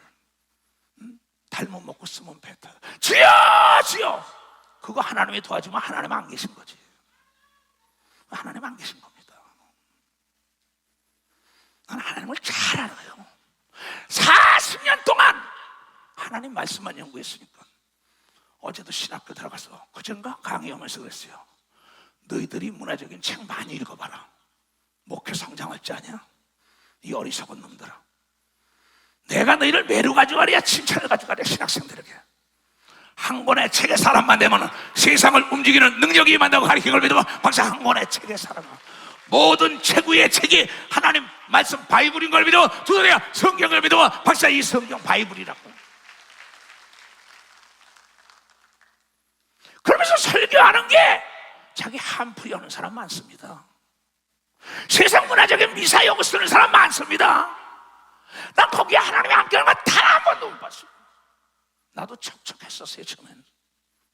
달못 먹고 쓰면 뱉어요. 주여 주여. 그거 하나님이 도와주면 하나님 안 계신 거지. 하나님 안 계신 겁니다. 나는 하나님을 잘 알아요. 40년 동안 하나님 말씀만 연구했으니까. 어제도 신학교 들어가서 그전가 강의하면서 그랬어요. 너희들이 문화적인 책 많이 읽어봐라. 목회 성장할 줄 아냐? 이 어리석은 놈들아. 내가 너희를 매로 가져가랴 칭찬을 가져가랴. 신학생들에게 한 권의 책의 사람만 되면 세상을 움직이는 능력이 임한다고 가르친 걸 믿으면 박사, 한 권의 책의 사람, 모든 최고의 책이 하나님 말씀 바이블인 걸 믿어. 두 손이야 성경을 믿으면 박사, 이 성경 바이블이라고. 그러면서 설교하는 게 자기 한풀이 하는 사람 많습니다. 세상 문화적인 미사여구 쓰는 사람 많습니다. 난 거기에 하나님이 함께하는 건 단 한 번도 못 봤어요. 나도 척척했었어요. 처음에는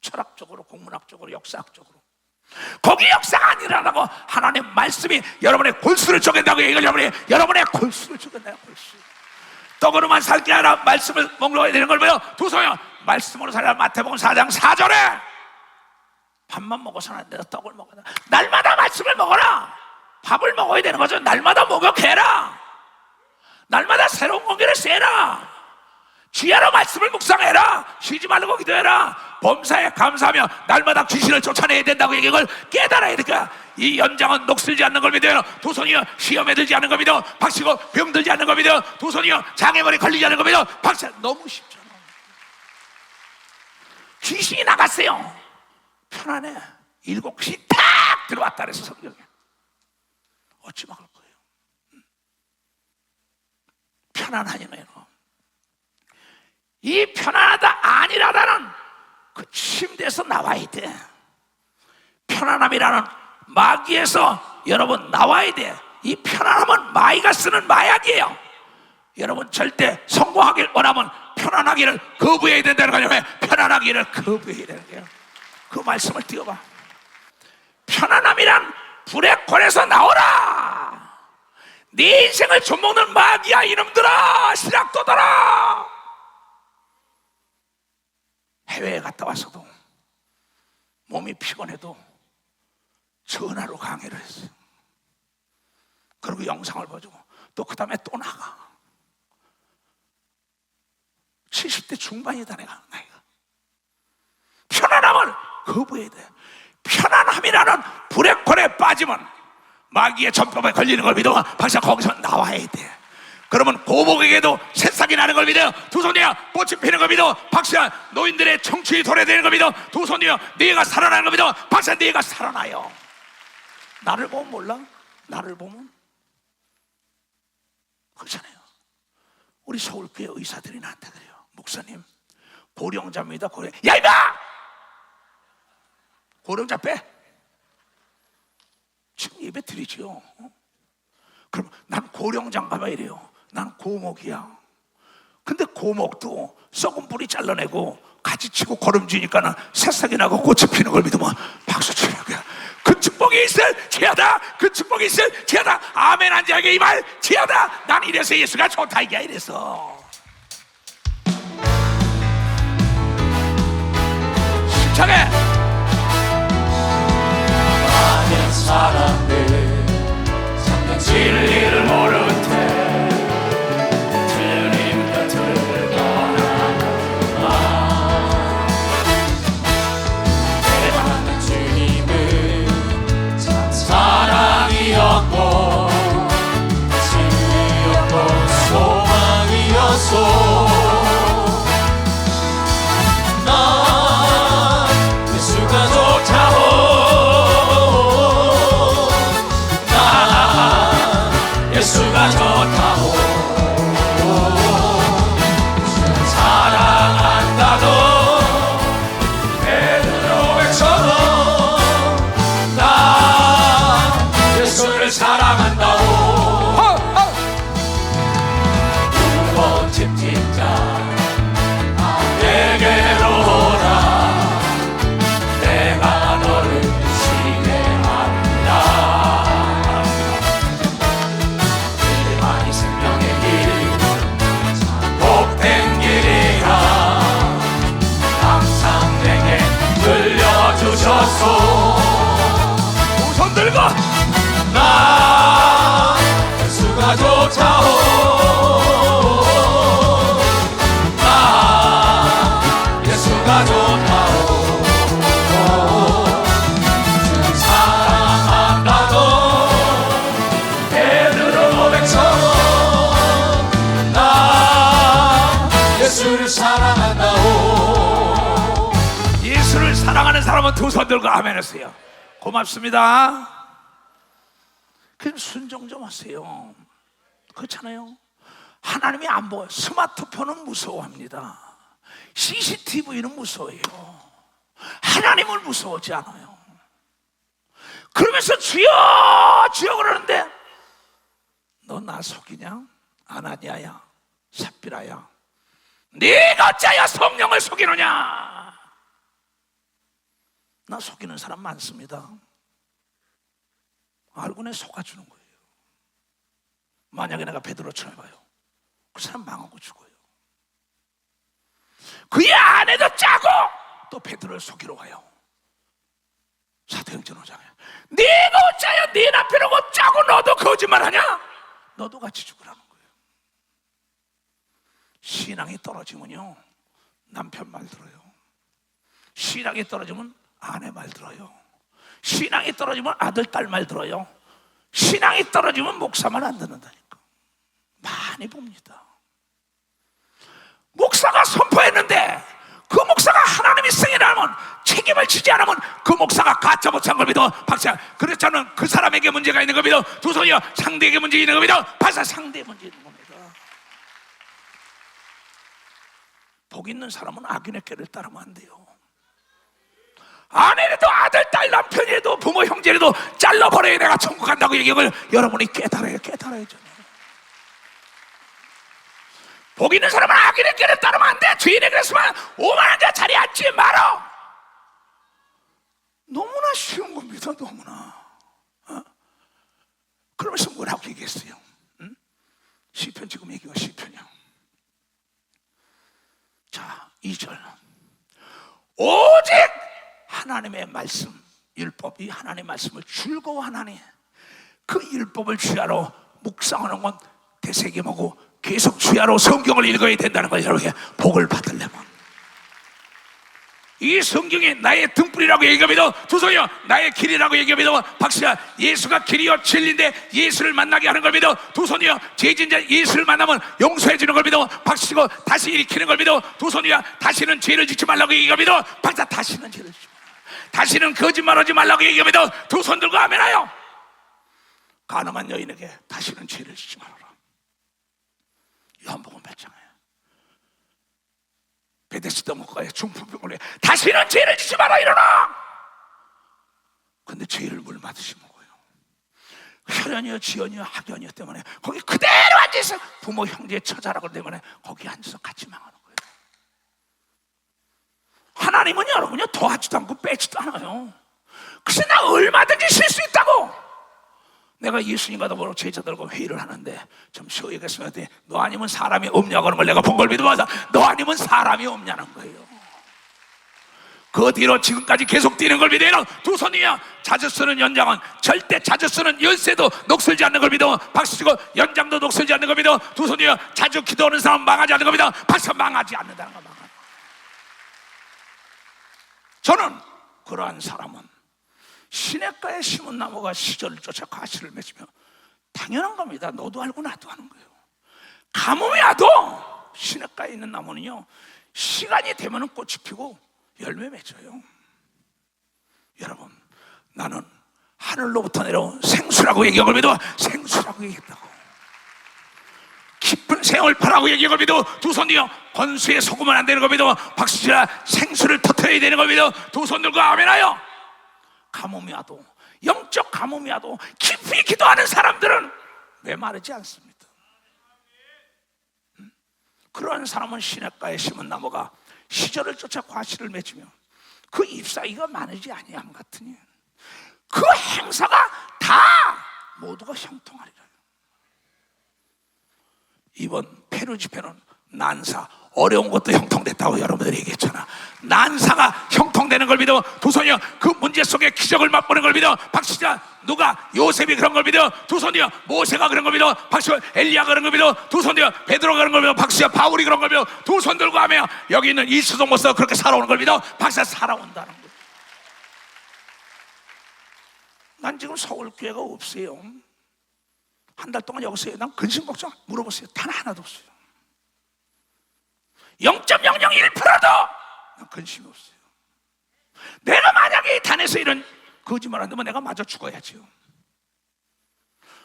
철학적으로, 공문학적으로, 역사학적으로. 거기 역사가 아니라고 하나님 말씀이 여러분의 골수를 쪼갠다고 얘기를 여러분의 골수를 쪼갠다요. 골수. 떡으로만 살게 하라. 말씀을 먹어야 되는 걸 봐요. 두 손이요, 말씀으로 살라. 마태복음 4장 4절에 밥만 먹어서는 안 된다. 떡을 먹어라. 날마다 말씀을 먹어라. 밥을 먹어야 되는 거죠. 날마다 목욕해라. 날마다 새로운 공기를 쐬라. 지혜로 말씀을 묵상해라. 쉬지 말고 기도해라. 범사에 감사하며 날마다 귀신을 쫓아내야 된다고 얘기를 깨달아야 되니까. 이 연장은 녹슬지 않는 걸 믿어요. 두 손이여 시험에 들지 않는 걸 믿어. 박치고 병들지 않는 걸 믿어. 두 손이여 장애물에 걸리지 않는 걸 믿어. 박치. 너무 쉽잖아. 귀신이 나갔어요. 편안해. 7귀신 탁 들어왔다 그래서 성경에. 어찌 막을 거예요? 편안하냐면 이 편안하다 아니라다는 그 침대에서 나와야 돼. 편안함이라는 마귀에서 여러분 나와야 돼. 이 편안함은 마귀가 쓰는 마약이에요. 여러분 절대 성공하길 원하면 편안하기를 거부해야 된다는 거예요. 왜? 편안하기를 거부해야 되는 거예요. 그 말씀을 띄워봐. 편안함이란 불의 권에서 나오라. 네 인생을 좀먹는 마귀야 이놈들아. 시락도더라. 해외에 갔다 와서도 몸이 피곤해도 전화로 강의를 했어요. 그리고 영상을 보여주고 또 그 다음에 또 나가. 70대 중반이다 내가 나이가. 편안함을 거부해야 돼. 편안함이라는 불의 권에 빠지면 마귀의 전법에 걸리는 걸 믿어. 박사 거기서 나와야 돼. 그러면 고목에게도 새싹이 나는 걸 믿어요. 두 손이야 꽃이 피는 걸 믿어. 박사 노인들의 청춘이 도래되는 걸 믿어. 두 손이야 네가 살아나는 걸 믿어. 박사 네가 살아나요. 나를 보면 몰라? 나를 보면 그렇잖아요. 우리 서울교회 의사들이 나한테 그래요. 목사님 고령자입니다. 야 이봐! 고령자 빼. 지금 예배 드리지요. 그럼 난 고령자인가 봐 이래요. 난 고목이야. 근데 고목도 썩은 뿌리 잘라내고 같이 치고 거름지니까는 새싹이 나고 꽃이 피는 걸 믿으면 박수 치는 거야. 그 축복이 있을 지하다. 그 축복이 있을 지하다. 아멘 한 자에게 이 말 지하다. 난 이래서 예수가 좋다 이게 이래서. 심차게 많은 사람들 성경 진리를 모르는 채 주님 곁을 떠나가. 대만한 주님은 참 사랑이었고 진리였고 소망이었소. 예수가 좋다고 사랑한다고 베드로 외쳐도 나 예수를 사랑한다고. 무거운 짐진자 내게로 오라. 내가 너를 쉬게 한다. 복된 길이라 항상 내게 들려주셨소. 두 손 들고 나 예수가 좋다오. 나 예수가 좋다오. 사랑한다고 베드로 외쳐 예수를 사랑한다오. 예수를 사랑하는 사람은 두 손 들고 아멘 하세요. 고맙습니다. 그럼 순종 좀 하세요. 그렇잖아요. 하나님이 안 보여요. 스마트폰은 무서워합니다. CCTV는 무서워해요. 하나님을 무서워하지 않아요. 그러면서 주여 주여 그러는데 너 나 속이냐? 아나니아야 삽비라야 네가 어찌하여 성령을 속이느냐? 나 속이는 사람 많습니다. 알고 내 속아주는 거예요. 만약에 내가 베드로처럼 해봐요. 그 사람 망하고 죽어요. 그의 아내도 짜고 또 베드로를 속이러 가요. 사도행전 5장에 네가 어찌하여 네 남편하고 짜고 너도 거짓말하냐? 너도 같이 죽으라는 거예요. 신앙이 떨어지면요 남편 말 들어요. 신앙이 떨어지면 아내 말 들어요. 신앙이 떨어지면 아들 딸 말 들어요. 신앙이 떨어지면 목사 말 안 듣는다니까. 많이 봅니다. 목사가 선포했는데 그 목사가 하나님이 승인하면, 책임을 지지 않으면 그 목사가 가짜 못한 걸 믿어. 박사, 그렇잖아. 그 사람에게 문제가 있는 걸 믿어. 두 손이여 상대에게 문제 있는 걸 믿어. 박사, 상대에 문제 있는 겁니다. 복 있는 사람은 악인의 길을 따르면 안 돼요. 아내라도 아들, 딸, 남편이라도 부모, 형제라도 잘라버려야 내가 천국 간다고 얘기하면 여러분이 깨달아야죠. 복 있는 사람은 악인의 길을 따르면 안 돼. 주인의 그랬으면 오만한 자 자리에 앉지 말어. 너무나 쉬운 겁니다. 너무나. 그러면서 뭐라고 얘기했어요? 시편 지금 얘기가 시편이야. 자, 2절. 오직 하나님의 말씀, 율법이 하나님의 말씀을 즐거워하나니 그 율법을 주야로 묵상하는 건 되새김하고 계속 주야로 성경을 읽어야 된다는 거예요. 여러분, 복을 받으려면 이 성경이 나의 등불이라고 얘기합니다. 두 손이요 나의 길이라고 얘기합니다. 박수야, 예수가 길이요 진리인데 예수를 만나게 하는 걸 믿어. 두 손이요 죄진자 예수를 만나면 용서해 주는 걸 믿어. 박수고 다시 일으키는 걸 믿어. 두 손이야 다시는 죄를 짓지 말라고 얘기합니다. 박수, 다시는 죄를 짓지 말라. 다시는 거짓말하지 말라고 얘기합니다. 두 손 들고 아멘하여. 가늠한 여인에게 다시는 죄를 짓지 말아라. 요한복음 8장에 베데스다 목가에 중풍병원에 다시는 죄를 짓지 마라 일어나. 근데 죄를 물 맞으시 먹어요. 혈연이요 지연이요 학연이요 때문에 거기 그대로 앉아서 부모 형제 처자라고 때문에 거기 앉아서 같이 망하는 거예요. 하나님은 여러분이 더하지도 않고 빼지도 않아요. 그래서 나 얼마든지 쉴 수 있다고. 내가 예수님과 더불어 제자들과 회의를 하는데 좀 쉬어야겠으면 너 아니면 사람이 없냐고 하는 걸 내가 본 걸 믿어봐서 너 아니면 사람이 없냐는 거예요. 그 뒤로 지금까지 계속 뛰는 걸 믿어요. 두 손이야 자주 쓰는 연장은 절대 자주 쓰는 열쇠도 녹슬지 않는 걸 믿어. 박수 치고 연장도 녹슬지 않는 걸 믿어. 두 손이야 자주 기도하는 사람 망하지 않는 걸 믿어. 박수, 망하지 않는다는 걸 망하는. 저는 그러한 사람은 시냇가에 심은 나무가 시절을 쫓아 가시를 맺으며 당연한 겁니다. 너도 알고 나도 아는 거예요. 가뭄이 와도 시냇가에 있는 나무는요 시간이 되면 꽃이 피고 열매 맺어요. 여러분, 나는 하늘로부터 내려온 생수라고 얘기한 걸 믿어. 생수라고 얘기했다고. 깊은 생활파라고 얘기한 걸 믿어. 두 손이요 권수에 속으면 안 되는 걸 믿어. 박수치라 생수를 터뜨려야 되는 걸 믿어. 두 손 들고 아멘하여. 가뭄이 와도, 영적 가뭄이 와도 깊이 기도하는 사람들은 메마르지 않습니다. 그러한 사람은 시냇가에 심은 나무가 시절을 쫓아 과실을 맺으며 그 잎사귀가 마르지 아니함 같으니 그 행사가 다 모두가 형통하리라. 이번 페루 집회는 난사, 어려운 것도 형통됐다고 여러분들이 얘기했잖아. 난사가 형통되는 걸 믿어. 두 손이여 그 문제 속에 기적을 맛보는 걸 믿어. 박수자, 누가 요셉이 그런 걸 믿어. 두 손이여 모세가 그런 걸 믿어. 박수, 엘리야가 그런 걸 믿어. 두 손이여 베드로가 그런 걸 믿어. 박수야, 바울이 그런 걸 믿어. 두 손 들고 하며 여기 있는 이수동 목사가 그렇게 살아오는 걸 믿어. 박수야, 살아온다는 거야. 난 지금 서울교회가 없어요. 한 달 동안 여기 있어요. 난 근심 걱정 물어보세요. 단 하나도 없어요. 0.001%도 난 근심이 없어요. 내가 만약에 이 단에서 이런 거짓말 한다면 내가 맞아 죽어야지요.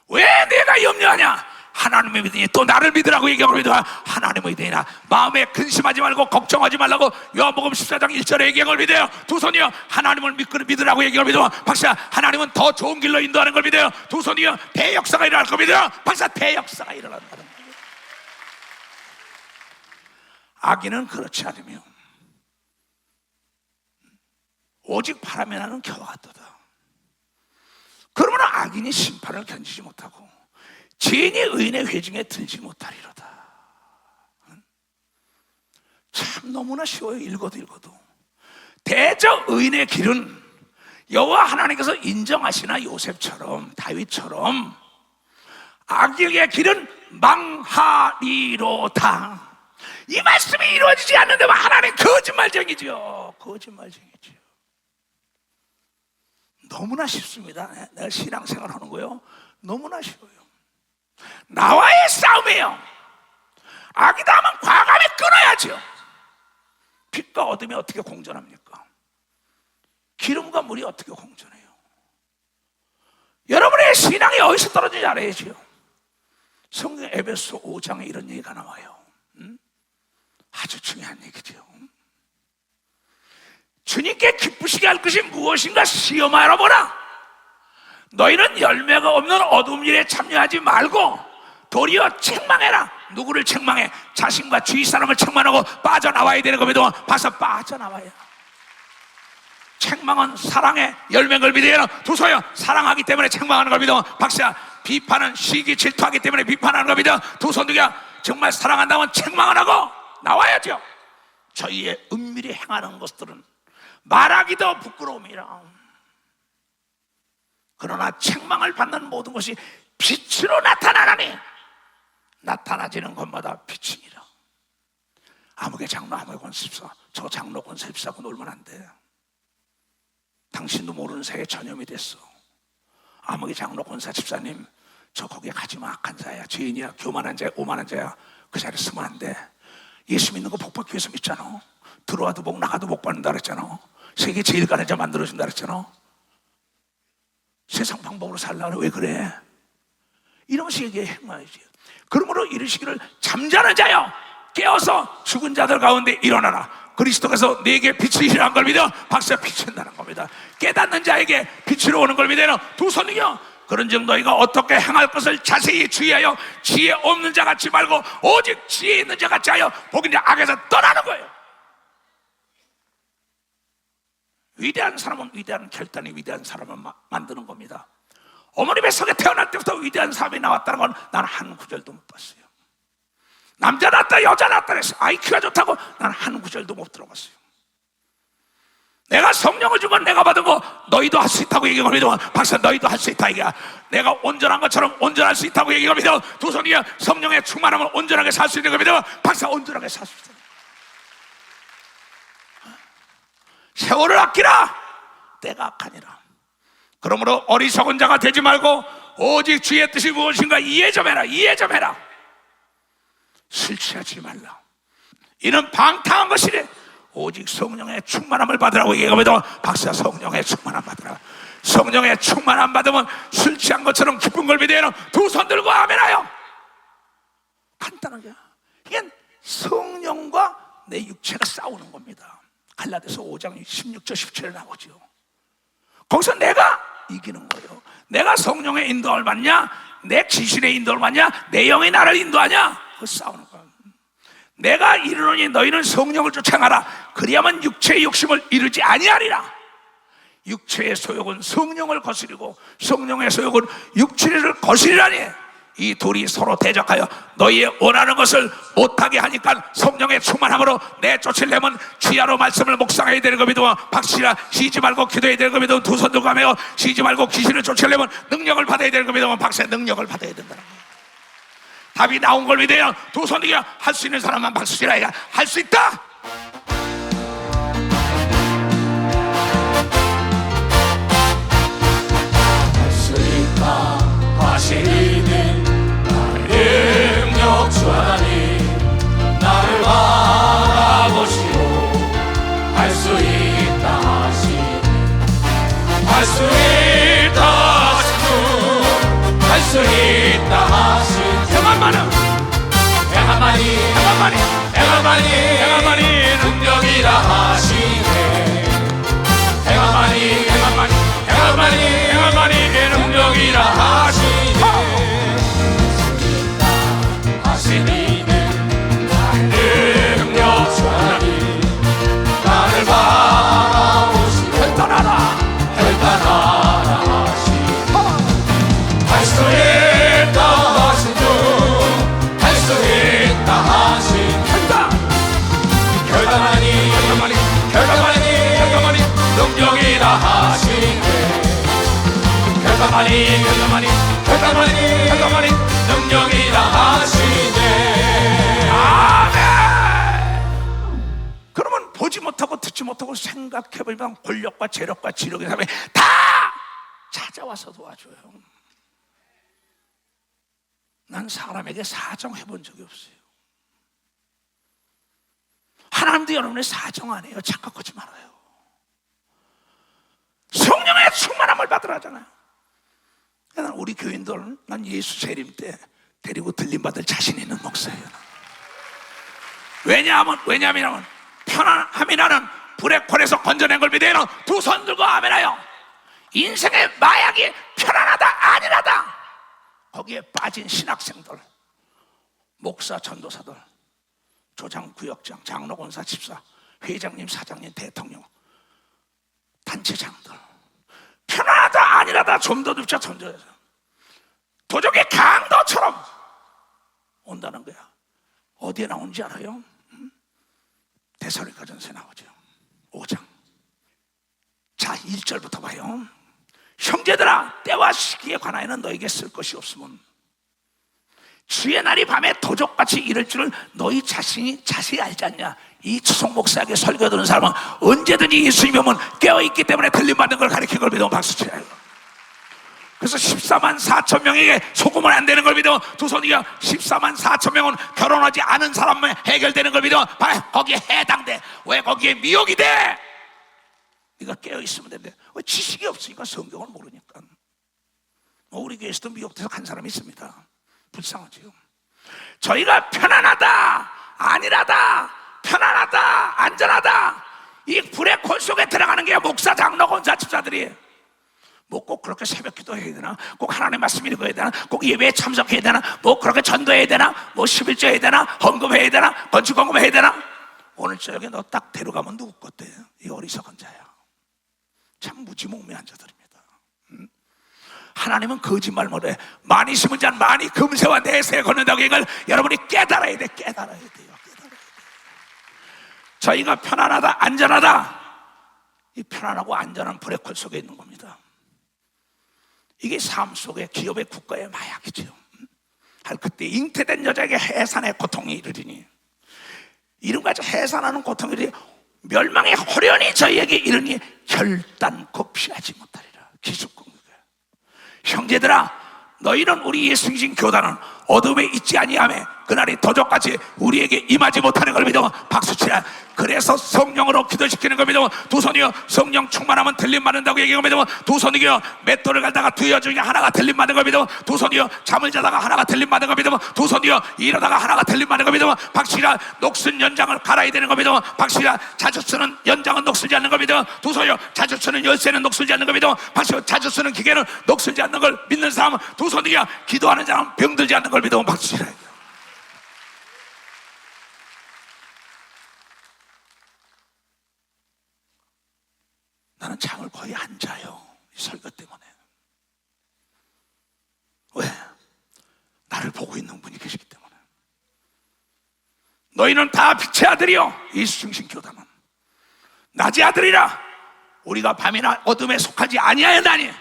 왜 내가 염려하냐? 하나님을 믿으니 또 나를 믿으라고 얘기하고 믿어. 하나님을 믿으나 마음에 근심하지 말고 걱정하지 말라고 요한복음 14장 1절에 얘기한 걸 믿어요. 두 손이요 하나님을 믿으라고 얘기하고 믿어. 박사, 하나님은 더 좋은 길로 인도하는 걸 믿어요. 두 손이요 대역사가 일어날 걸 믿어요. 박사, 대역사가 일어난다는 거예요. 악인은 그렇지 않으며 오직 바람에 나는 겨와 같도다. 그러면 악인이 심판을 견디지 못하고 죄인이 의인의 회중에 들지 못하리로다. 참 너무나 쉬워요. 읽어도 대적 의인의 길은 여호와 하나님께서 인정하시나 요셉처럼 다윗처럼 악인의 길은 망하리로다. 이 말씀이 이루어지지 않는데 하나님 거짓말쟁이죠. 거짓말쟁이죠. 너무나 쉽습니다. 내가 신앙생활 하는 거요, 너무나 쉬워요. 나와의 싸움이에요. 악이다 하면 과감히 끊어야죠. 빛과 어둠이 어떻게 공존합니까? 기름과 물이 어떻게 공존해요? 여러분의 신앙이 어디서 떨어지는지 알아야죠. 성경 에베소 5장에 이런 얘기가 나와요. 아주 중요한 얘기죠. 주님께 기쁘시게 할 것이 무엇인가 시험하여 보라. 너희는 열매가 없는 어두운 일에 참여하지 말고 도리어 책망해라. 누구를 책망해? 자신과 주위 사람을 책망하고 빠져나와야 되는 겁니다. 봐서 빠져나와야. 책망은 사랑의 열매를 믿어야 두서요. 사랑하기 때문에 책망하는 겁니다. 박사, 비판은 시기 질투하기 때문에 비판하는 겁니다. 두손두야 정말 사랑한다면 책망을 하고 나와야죠. 저희의 은밀히 행하는 것들은 말하기도 부끄러움이라. 그러나 책망을 받는 모든 것이 빛으로 나타나나니 나타나지는 것마다 빛이니라. 아무개 장로 아무개 권습사, 저 장로 권습사고 놀면 안 돼. 당신도 모르는 새에 전염이 됐어. 아무개 장로 권사 집사님, 저 거기에 가지마. 악한 자야, 죄인이야, 교만한 자야, 오만한 자야. 그 자리에 쓰면 안 돼. 예수 믿는 거 복 받기 위해서 믿잖아. 들어와도 복, 나가도 복 받는다 그랬잖아. 세계 제일 가는 자 만들어준다 그랬잖아. 세상 방법으로 살려고 왜 그래? 이러면서 얘기해 말이지. 그러므로 이르시기를 잠자는 자여 깨어서 죽은 자들 가운데 일어나라. 그리스도께서 네게 빛이 일어난 걸 믿어. 박사 비친다는 겁니다. 깨닫는 자에게 빛으로 오는 걸 믿어. 두 손이요. 그런즉 너희가 어떻게 행할 것을 자세히 주의하여 지혜 없는 자 같지 말고 오직 지혜 있는 자 같이 하여 복인 자 악에서 떠나는 거예요. 위대한 사람은 위대한 결단이 위대한 사람을 만드는 겁니다. 어머니 뱃속에 태어날 때부터 위대한 사람이 나왔다는 건 난 한 구절도 못 봤어요. 남자 낳았다 여자 낳았다 그랬어. IQ가 좋다고 난 한 구절도 못 들어봤어요. 내가 성령을 준 건 내가 받은 거 너희도 할 수 있다고 얘기합니다. 박사, 너희도 할 수 있다 이거야. 내가 온전한 것처럼 온전할 수 있다고 얘기합니다. 두 손이야. 성령의 충만함을 온전하게 살 수 있는 겁니다. 박사, 온전하게 살 수 있다. 세월을 아끼라. 때가 악하니라. 그러므로 어리석은 자가 되지 말고 오직 주의 뜻이 무엇인가 이해 좀 해라. 이해 좀 해라. 술 취하지 말라. 이는 방탕한 것이래. 오직 성령의 충만함을 받으라고 얘기합니다. 박사, 성령의 충만함 받으라. 성령의 충만함 받으면 술 취한 것처럼 기쁜 걸 믿어요. 두 손 들고 아멘하여. 간단하게. 이게 성령과 내 육체가 싸우는 겁니다. 갈라디아서 5장 16절 17절에 나오죠. 거기서 내가 이기는 거예요. 내가 성령의 인도를 받냐, 내 지신의 인도를 받냐, 내 영이 나를 인도하냐, 그 싸우는 거예요. 내가 이르노니 너희는 성령을 쫓아가라. 그리하면 육체의 욕심을 이루지 아니하리라. 육체의 소욕은 성령을 거스리고 성령의 소욕은 육체를 거스리라니. 이 둘이 서로 대적하여 너희의 원하는 것을 못하게 하니까 성령의 충만함으로 내쫓으려면 주야로 말씀을 묵상해야 되는 겁니다. 박씨라 쉬지 말고 기도해야 되는 겁니다. 두 손 들고 가며 쉬지 말고 귀신을 쫓으려면 능력을 받아야 되는 겁니다. 박씨의 능력을 받아야 된다는 거예요. 답이 나온 걸 믿어요. 두 손 들고 할 수 있는 사람만 박수치라. 할 수 있다. 할 수 있다 하시니 능력 주 하나님 나를 바라보시고 할 수 있다 하시니 할 수 있다 하시니 할 수 있다 하시니 행함만이 능력이라 하시네. 행함만이 능력이라 하시네. 하시니는 능력 주 하나님 나를 바라보시고 결단하라 하시네. 할 수 있다 하신 주 할 수 있다 하신 결단하니 능력이라 하시네. 결단하니 능력이라 하시네. 아멘. 못하고 듣지 못하고 생각해보면 권력과 재력과 지력의 사람이 다 찾아와서 도와줘요. 난 사람에게 사정해본 적이 없어요. 하나님도 여러분의 사정 안 해요. 착각하지 말아요. 성령의 충만함을 받으라 하잖아요. 난 우리 교인들, 난 예수 재림 때 데리고 들림받을 자신 있는 목사예요. 왜냐하면 편안함이라는 불의 콜에서 건져낸 걸 믿어요. 두 손 들고 아멘하여. 인생의 마약이 편안하다 안일하다, 거기에 빠진 신학생들, 목사 전도사들, 조장, 구역장, 장로, 권사, 집사, 회장님, 사장님, 대통령, 단체장들, 편안하다 안일하다, 좀 더 눕자 던져야죠. 도적의 강도처럼 온다는 거야. 어디에 나오는지 알아요? 데살로니가전서에 나오죠. 5장. 자, 1절부터 봐요. 형제들아, 때와 시기에 관하여는 너에게 쓸 것이 없으면 주의 날이 밤에 도적같이 이를 줄을 너희 자신이 자세히 알지 않냐. 이 추석 목사에게 설교 듣는 사람은 언제든지 예수님 오면 깨어있기 때문에 들림받는 걸 가르친 걸 믿으면 박수 쳐야 해요. 그래서 14만 4천 명에게 소금은 안 되는 걸 믿으면 두 손이요, 14만 4천 명은 결혼하지 않은 사람만 해결되는 걸 믿으면 거기에 해당돼. 왜 거기에 미혹이 돼? 네가 깨어있으면 되는데 왜 지식이 없으니까, 성경을 모르니까. 우리 교회에서도 미혹돼서 간 사람이 있습니다. 불쌍하지요. 저희가 편안하다 안일하다, 편안하다 안전하다, 이 불의 콜 속에 들어가는 게 목사, 장로, 권사, 집사들이 뭐 꼭 그렇게 새벽 기도해야 되나, 꼭 하나님 말씀 읽어야 되나, 꼭 예배에 참석해야 되나, 뭐 그렇게 전도해야 되나, 뭐 11조 해야 되나, 헌금해야 되나, 건축헌금 해야 되나. 오늘 저녁에 너 딱 데려가면 누구 것대요? 이 어리석은 자야. 참 무지몽매한 자들입니다. 하나님은 거짓말 못해. 많이 심은 자는 많이 금세와 내세에 걷는다고, 이걸 여러분이 깨달아야 돼. 깨달아야 돼요. 저희가 편안하다 안전하다, 이 편안하고 안전한 불의 콜 속에 있는 겁니다. 이게 삶 속에 기업의 국가의 마약이죠. 할 그때 잉태된 여자에게 해산의 고통이 이르리니, 이름 가지고 해산하는 고통이 이르니 멸망의 호련이 저희에게 이르니 결단코 피하지 못하리라. 기숙공격이야. 형제들아, 너희는 우리 예수님 교단은 어둠에 있지 아니하며 그날이 도적같이 우리에게 임하지 못하는 걸 믿어 박수치라. 그래서 성령으로 기도시키는 걸 믿어 두 손이여, 성령 충만하면 들림 받는다고 얘기하고 믿어 두 손이여, 맷돌을 갈다가 두 여 중에 하나가 들림 받는 걸 믿어 두 손이여, 잠을 자다가 하나가 들림 받는 걸 믿어 두 손이여, 이러다가 하나가 들림 받는 걸 믿어 박씨라. 녹슨 연장을 갈아야 되는 걸 믿어 박씨라. 자주 쓰는 연장은 녹슬지 않는 걸 믿어 두 손이여, 자주 쓰는 열쇠는 녹슬지 않는 걸 믿어 박씨라. 자주 쓰는 기계는 녹슬지 않는 걸 믿는 사람은 두 손이여, 기도하는 사람은 병들지 않는 걸 믿어 박씨라. 나는 잠을 거의 안 자요, 이 설교 때문에. 왜? 나를 보고 있는 분이 계시기 때문에. 너희는 다 빛의 아들이요, 예수 중심 교단은 낮의 아들이라. 우리가 밤이나 어둠에 속하지 아니하였나니,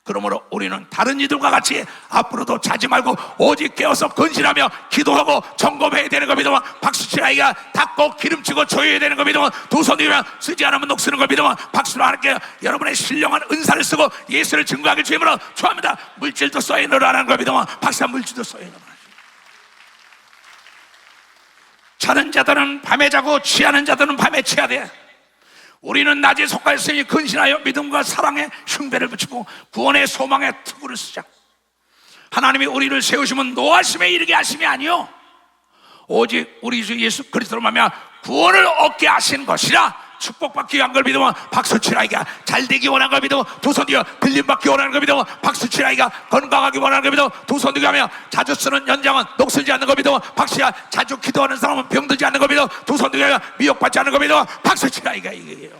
그러므로 우리는 다른 이들과 같이 앞으로도 자지 말고 오직 깨어서 건실하며 기도하고 점검해야 되는 거 믿으면 박수치라. 아이가 닦고 기름치고 조여야 되는 거 믿으면 두 손이면 쓰지 않으면 녹쓰는 거 믿으면 박수로 하나님께 여러분의 신령한 은사를 쓰고 예수를 증거하기 주임으로 축원합니다. 물질도 써야 늘어나는 거 믿으면 박수한 물질도 써야 늘어나는. 자는 자들은 밤에 자고 취하는 자들은 밤에 취해야 돼. 우리는 낮에 속하 있으니 근신하여 믿음과 사랑의 흉배를 붙이고 구원의 소망의 투구를 쓰자. 하나님이 우리를 세우시면 노하심에 이르게 하심이 아니요, 오직 우리 주 예수 그리스도로 말미암아 구원을 얻게 하신 것이라. 축복받기 위한 걸 믿으면 박수치라이가, 잘되기 원하는 걸 믿으면 두 손 뒤어 들림받기 원하는 걸 믿으면 박수치라이가, 건강하기 원하는 걸 믿으면 두 손 뒤어 하며 자주 쓰는 연장은 녹슬지 않는 걸 믿으면 박수야. 자주 기도하는 사람은 병들지 않는 걸 믿으면 두 손 뒤어 미혹받지 않는 걸 믿으면 박수치라이가. 이게요.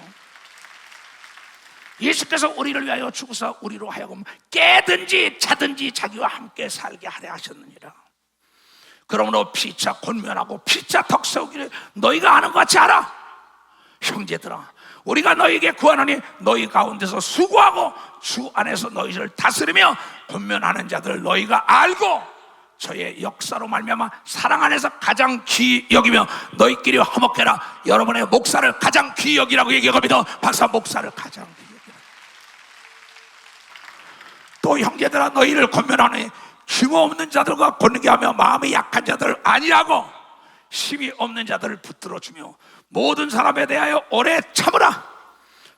예수께서 우리를 위하여 죽으사 우리로 하여금 깨든지 자든지 자기와 함께 살게 하려 하셨느니라. 그러므로 피차 권면하고 피차 덕 세우기를 너희가 아는 것 같이 알아. 형제들아, 우리가 너희에게 구하노니 너희 가운데서 수고하고 주 안에서 너희를 다스리며 권면하는 자들 너희가 알고 저의 역사로 말미암아 사랑 안에서 가장 귀히 여기며 너희끼리 화목해라. 여러분의 목사를 가장 귀히 여기라고 얘기합니다. 박사 목사를 가장 귀히 여기라. 또 형제들아 너희를 권면하니 힘 없는 자들과 권능하며 마음이 약한 자들 아니라고 힘이 없는 자들을 붙들어주며 모든 사람에 대하여 오래 참으라.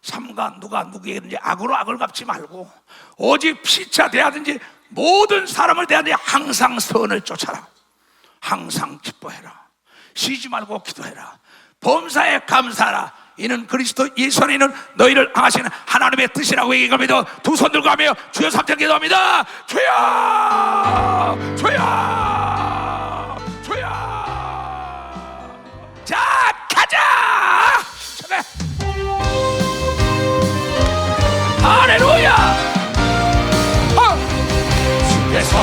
삼가 누가 누구에게든지 악으로 악을 갚지 말고 오직 피차 대하든지 모든 사람을 대하든지 항상 선을 쫓아라. 항상 기뻐해라. 쉬지 말고 기도해라. 범사에 감사하라. 이는 그리스도 예수 안에 있는 너희를 향하시는 하나님의 뜻이라고 얘기합니다. 두 손 들고 하며 주여 삼천 기도합니다. 주여 주여 주여. 자 가자. 그래. 할렐루야. 주께서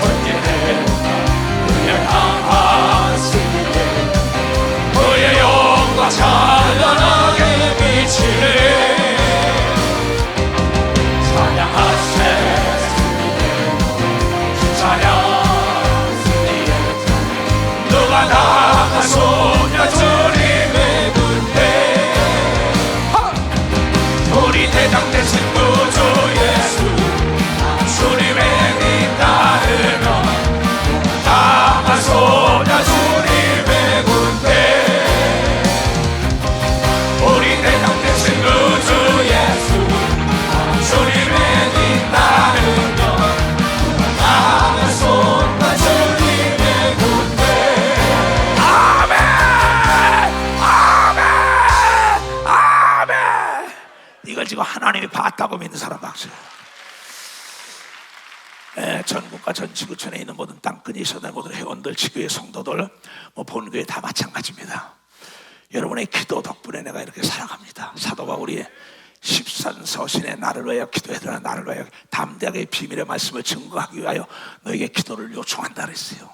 전진해 그를 향한 승리에 그의 영광 찬란하게 비치네. 찬양하세 승리에 찬양 승리에 누가 나가소냐 주님의 군대. 우리 대장 되신 구주 예수 주님의 님 따르며 나가소냐 주님의 군대. 우리 대장 되신 구주 예수 주님의 님 따르며 나가소냐 주님의 군대. 아멘 아멘 아멘. 이걸 지금 하나님이 봤다고 믿는 사람 박수. 전국과 전 지구촌에 있는 모든 땅끝이 있어야 모든 회원들, 지교회 성도들, 본교회 다 마찬가지입니다. 여러분의 기도 덕분에 내가 이렇게 살아갑니다. 사도 바울이 십산서신에 나를 위하여 기도해라. 나를 위하여 담대하게 비밀의 말씀을 증거하기 위하여 너에게 기도를 요청한다 그랬어요.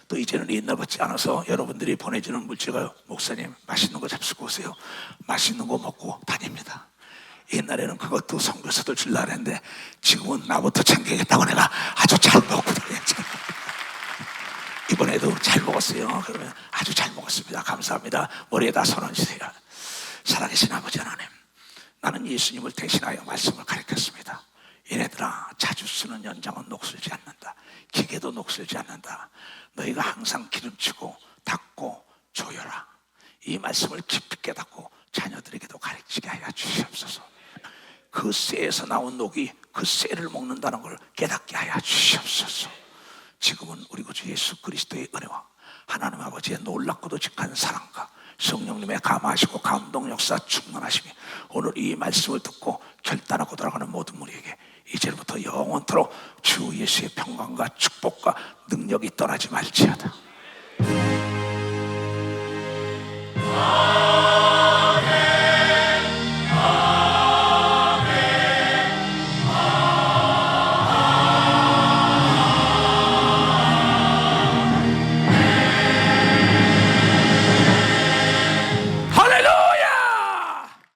또 이제는 옛날 같지 않아서 여러분들이 보내주는 물질가요, 목사님 맛있는 거 잡수고 오세요. 맛있는 거 먹고 다닙니다. 옛날에는 그것도 선교사들 줄라 했는데 지금은 나부터 챙기겠다고 내가 아주 잘 먹고 다녔죠. 이번에도 잘 먹었어요. 그러면 아주 잘 먹었습니다. 감사합니다. 머리에다 손 얹으세요. 살아계신 아버지 하나님, 나는 예수님을 대신하여 말씀을 가르쳤습니다. 얘네들아, 자주 쓰는 연장은 녹슬지 않는다. 기계도 녹슬지 않는다. 너희가 항상 기름치고 닦고 조여라. 이 말씀을 깊이 깨닫고 자녀들에게도 가르치게 하여 주시옵소서. 그 쇠에서 나온 녹이 그 쇠를 먹는다는 걸 깨닫게 하여 주시옵소서. 지금은 우리 구주 예수 그리스도의 은혜와 하나님 아버지의 놀랍고도 직한 사랑과 성령님의 감화하시고 감동 역사 충만하심이 오늘 이 말씀을 듣고 결단하고 돌아가는 모든 우리에게 이제부터 영원토록 주 예수의 평강과 축복과 능력이 떠나지 말지어다.